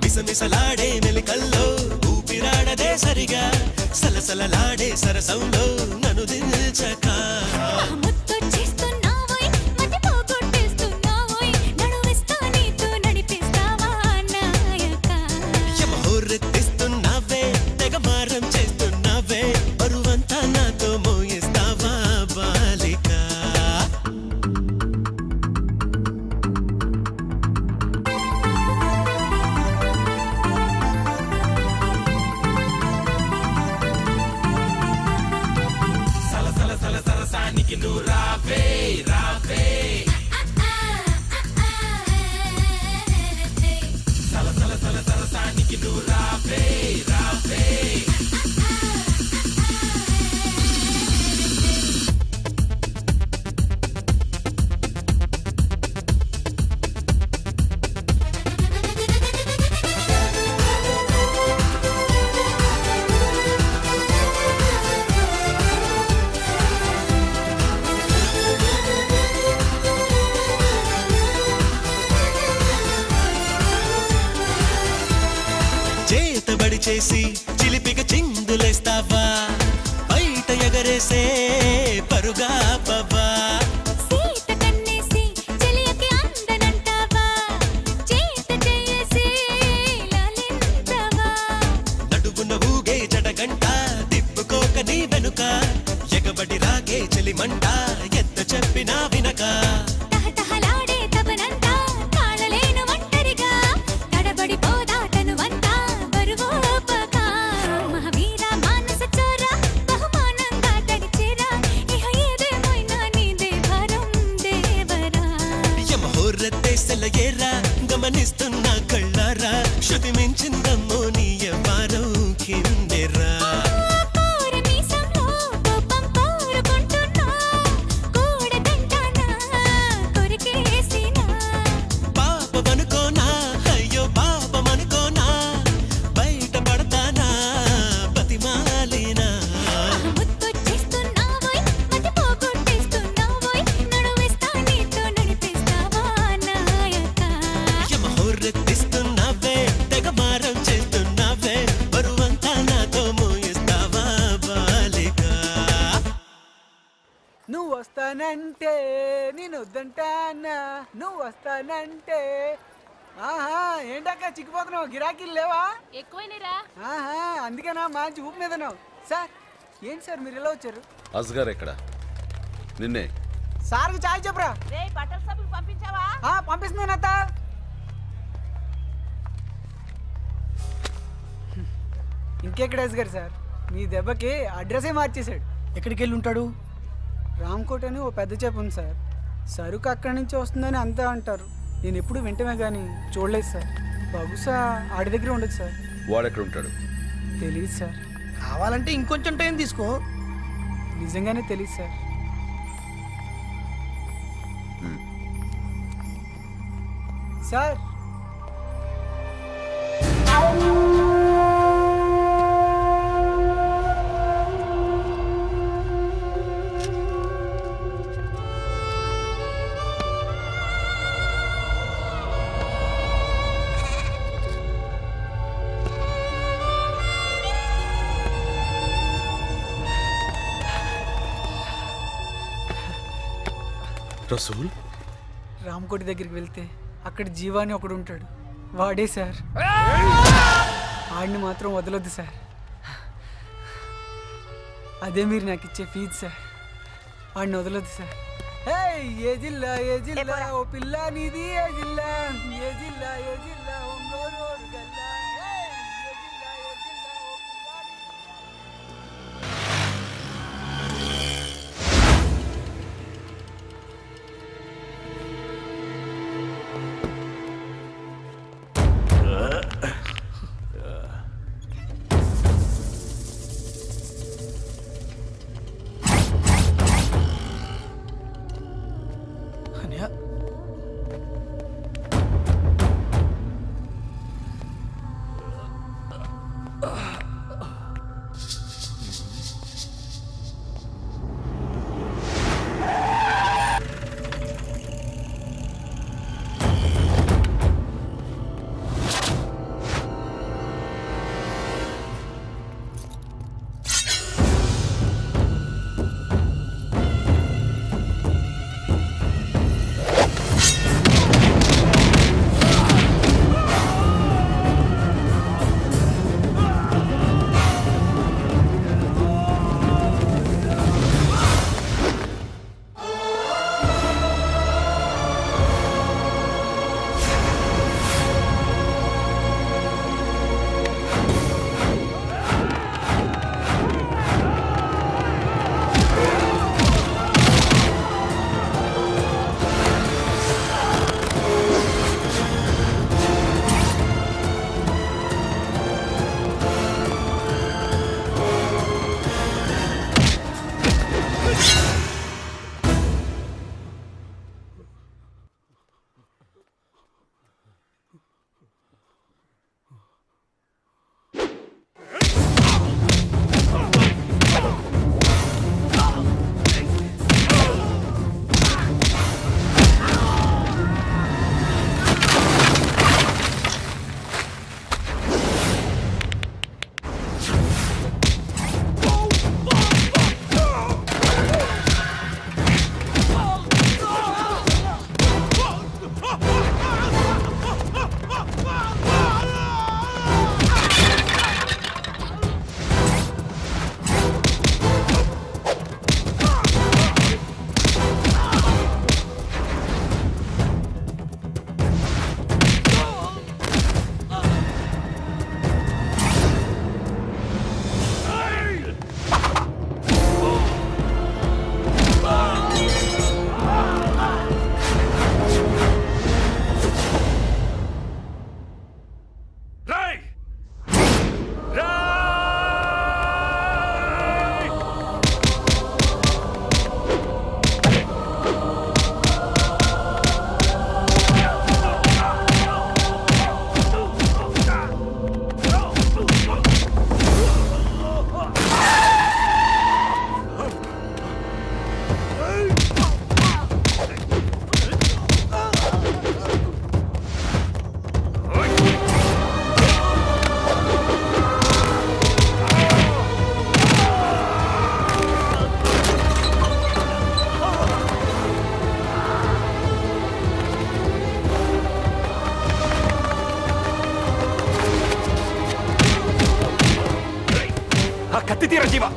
మిసమిసలాడే మెలికల్లో ఊపిరాడదే సరిగా సలసలలాడే సరసంలో నన్ను దిల్చక ముద్దు చేస్తున్నావోయ్ మతి పోగొట్టేస్తున్నావోయ్ నడువిస్తా నీతో నడిపిస్తావా నాయక యమహోరెత్తిస్తున్నావే తెగమారం చేస్తున్నావే బరువంతా నాతో మోయిస్తావా బాలిక సరసానికి నువ్వు రావే రావే సరసానికి నువ్వు రావే రావే చేతబడి చేసి చిలిపిగ చిందులేస్తావా బయట ఎగరేసే పరుగా పవ్వా సీత కన్నేసి చెలియకి అందనంటావా చేత చేసి లాలించవా నడుగున ఊగే జడగంట తిప్పుకోక నీ వెనుక ఎగబడి రాగే చెలిమంట ఎంత చెప్పినా వినక తహతహలాడే తపనంతా తాళలేను ఒంటరిగా తడబడిపోదా తనువంతా బరువోపక మహావీర మానస చోర బహుమానంగా తడిచేరా ఇహ ఏదేమైనా నీదే భారం దేవరా యమహోరెత్తేసెల ఏరా గమనిస్తున్నా కళ్ళారా శృతి మించిందమ్మో నీ వారం కిందెరా పాపమనుకోనా అయ్యో పాపమనుకోనా బయట నువ్వు వస్తానంటే నేను వద్దంటానా, నువ్వు వస్తానంటే. ఆహా, ఏంటక్క చిక్కిపోతున్నావు? గిరాకీలు లేవా? ఎక్కువైనరా? ఆహా, అందుకేనా మంచి ఊపు మీదన్నావు. సార్ ఏంటి సార్ మీరు ఎలా వచ్చారు? అస్గర్ ఎక్కడ? నిన్నే. సార్కి చాయ్ చెప్పరా. బట్టల సబ్బులు పంపించావా? పంపిస్తున్నాను అత్త. ఇంకెక్కడ గారు సార్, మీ దెబ్బకి అడ్రస్సే మార్చేశాడు. ఎక్కడికి వెళ్ళి ఉంటాడు? రామ్కోట్ అని ఓ పెద్ద చేప ఉంది సార్. సరుకు అక్కడి నుంచి వస్తుందని అంతా అంటారు. నేను ఎప్పుడు వింటమే కానీ చూడలేదు సార్. బహుశా ఆడి దగ్గర ఉండదు సార్. వాడెక్కడ ఉంటాడు? తెలియదు సార్. కావాలంటే ఇంకొంచెం టైం తీసుకో. నిజంగానే తెలియదు సార్. సార్ రసూల్, రామ్కోటి దగ్గరికి వెళ్తే అక్కడ జీవాని ఒకడు ఉంటాడు. వాడే సార్. ఆడిని మాత్రం వదలొద్దు సార్. అదే మీరు నాకు ఇచ్చే ఫీజు సార్. ఆడిని వదలొద్దు సార్. ఏ జిల్లా ఏ జిల్లా ఓ పిల్ల నీది ఏ జిల్లా, ఏ జిల్లా ఏ జిల్లా ఒంగోలు ఓరుగల్లా. ఏ జిల్లా ఏ జిల్లా ఓ పిల్ల నీది.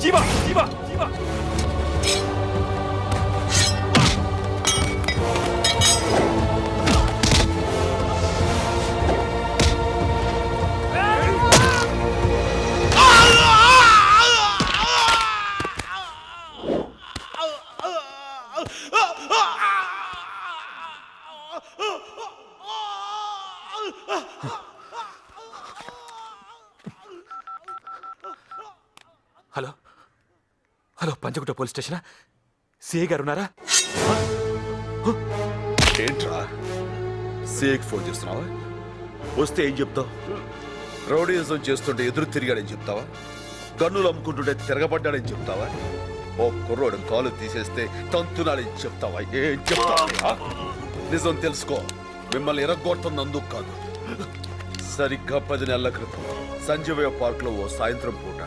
Jeeva Jeeva Jeeva hello hello Panjagutta police స్టేషనా సిఐ గారు ఉన్నారా? ఏంట్రా సేక్ ఫోన్ చేస్తున్నావా? వస్తే ఏం చెప్తావు? రౌడీజం చేస్తుంటే ఎదురు తిరిగాడని చెప్తావా? గన్నులు అమ్ముకుంటుంటే తిరగబడ్డాడని చెప్తావా? ఓ కుర్రోడు కాలు తీసేస్తే తంతునాడని చెప్తావా? ఏం చెప్తావా? నిజం తెలుసుకో, మిమ్మల్ని ఎరగొడుతున్నందుకు కాదు. సరిగ్గా 10 నెలల క్రితం సంజీవయ్య పార్క్ లో ఓ సాయంత్రం పూట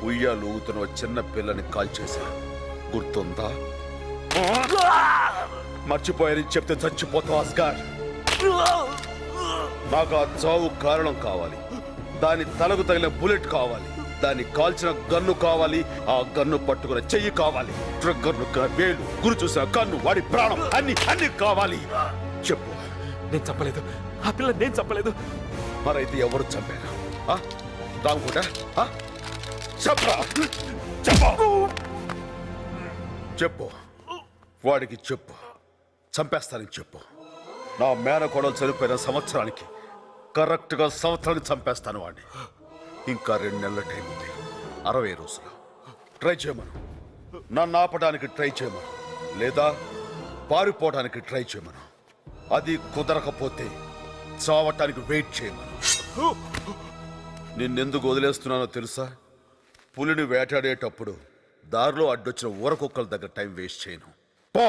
ఉయ్యాలు ఊగుతున్న ఓ చిన్న పిల్లని కాల్చేశారు. గుర్తుందా? మర్చిపోయారని చెప్తే చచ్చిపోతావు అస్గార్. నాకు ఆ చావు కారణం కావాలి. దాని తలకు తగిలిన బుల్లెట్ కావాలి. దాన్ని కాల్చిన గన్ను కావాలి. ఆ గన్ను పట్టుకున్న చెయ్యి కావాలి. ట్రిగ్గర్ను వేలు, గురి చూసిన కన్ను, వాడి ప్రాణం అన్ని అన్ని కావాలి. చెప్పు. నేను చంపలేదు, ఆ పిల్ల నేను చంపలేదు. మరైతే ఎవరు చంపారు? రాముకుంటా చెప్పరా? చెప్పు చెప్పు, వాడికి చెప్పు, చంపేస్తానని చెప్పు. నా మేనకోడలు చనిపోయిన సంవత్సరానికి కరెక్ట్గా సంవత్సరానికి చంపేస్తాను వాడిని. ఇంకా 2 నెలల టైం ఉంది. 60 రోజులు ట్రై చేయమను. నన్ను ఆపడానికి ట్రై చేయమను, లేదా పారిపోవడానికి ట్రై చేయమను. అది కుదరకపోతే చావటానికి వెయిట్ చేయమను. నిన్నెందుకు వదిలేస్తున్నానో తెలుసా? పులిని వేటాడేటప్పుడు దారిలో అడ్డొచ్చిన ఊరకుక్కల దగ్గర టైం వేస్ట్ చేయను. పో.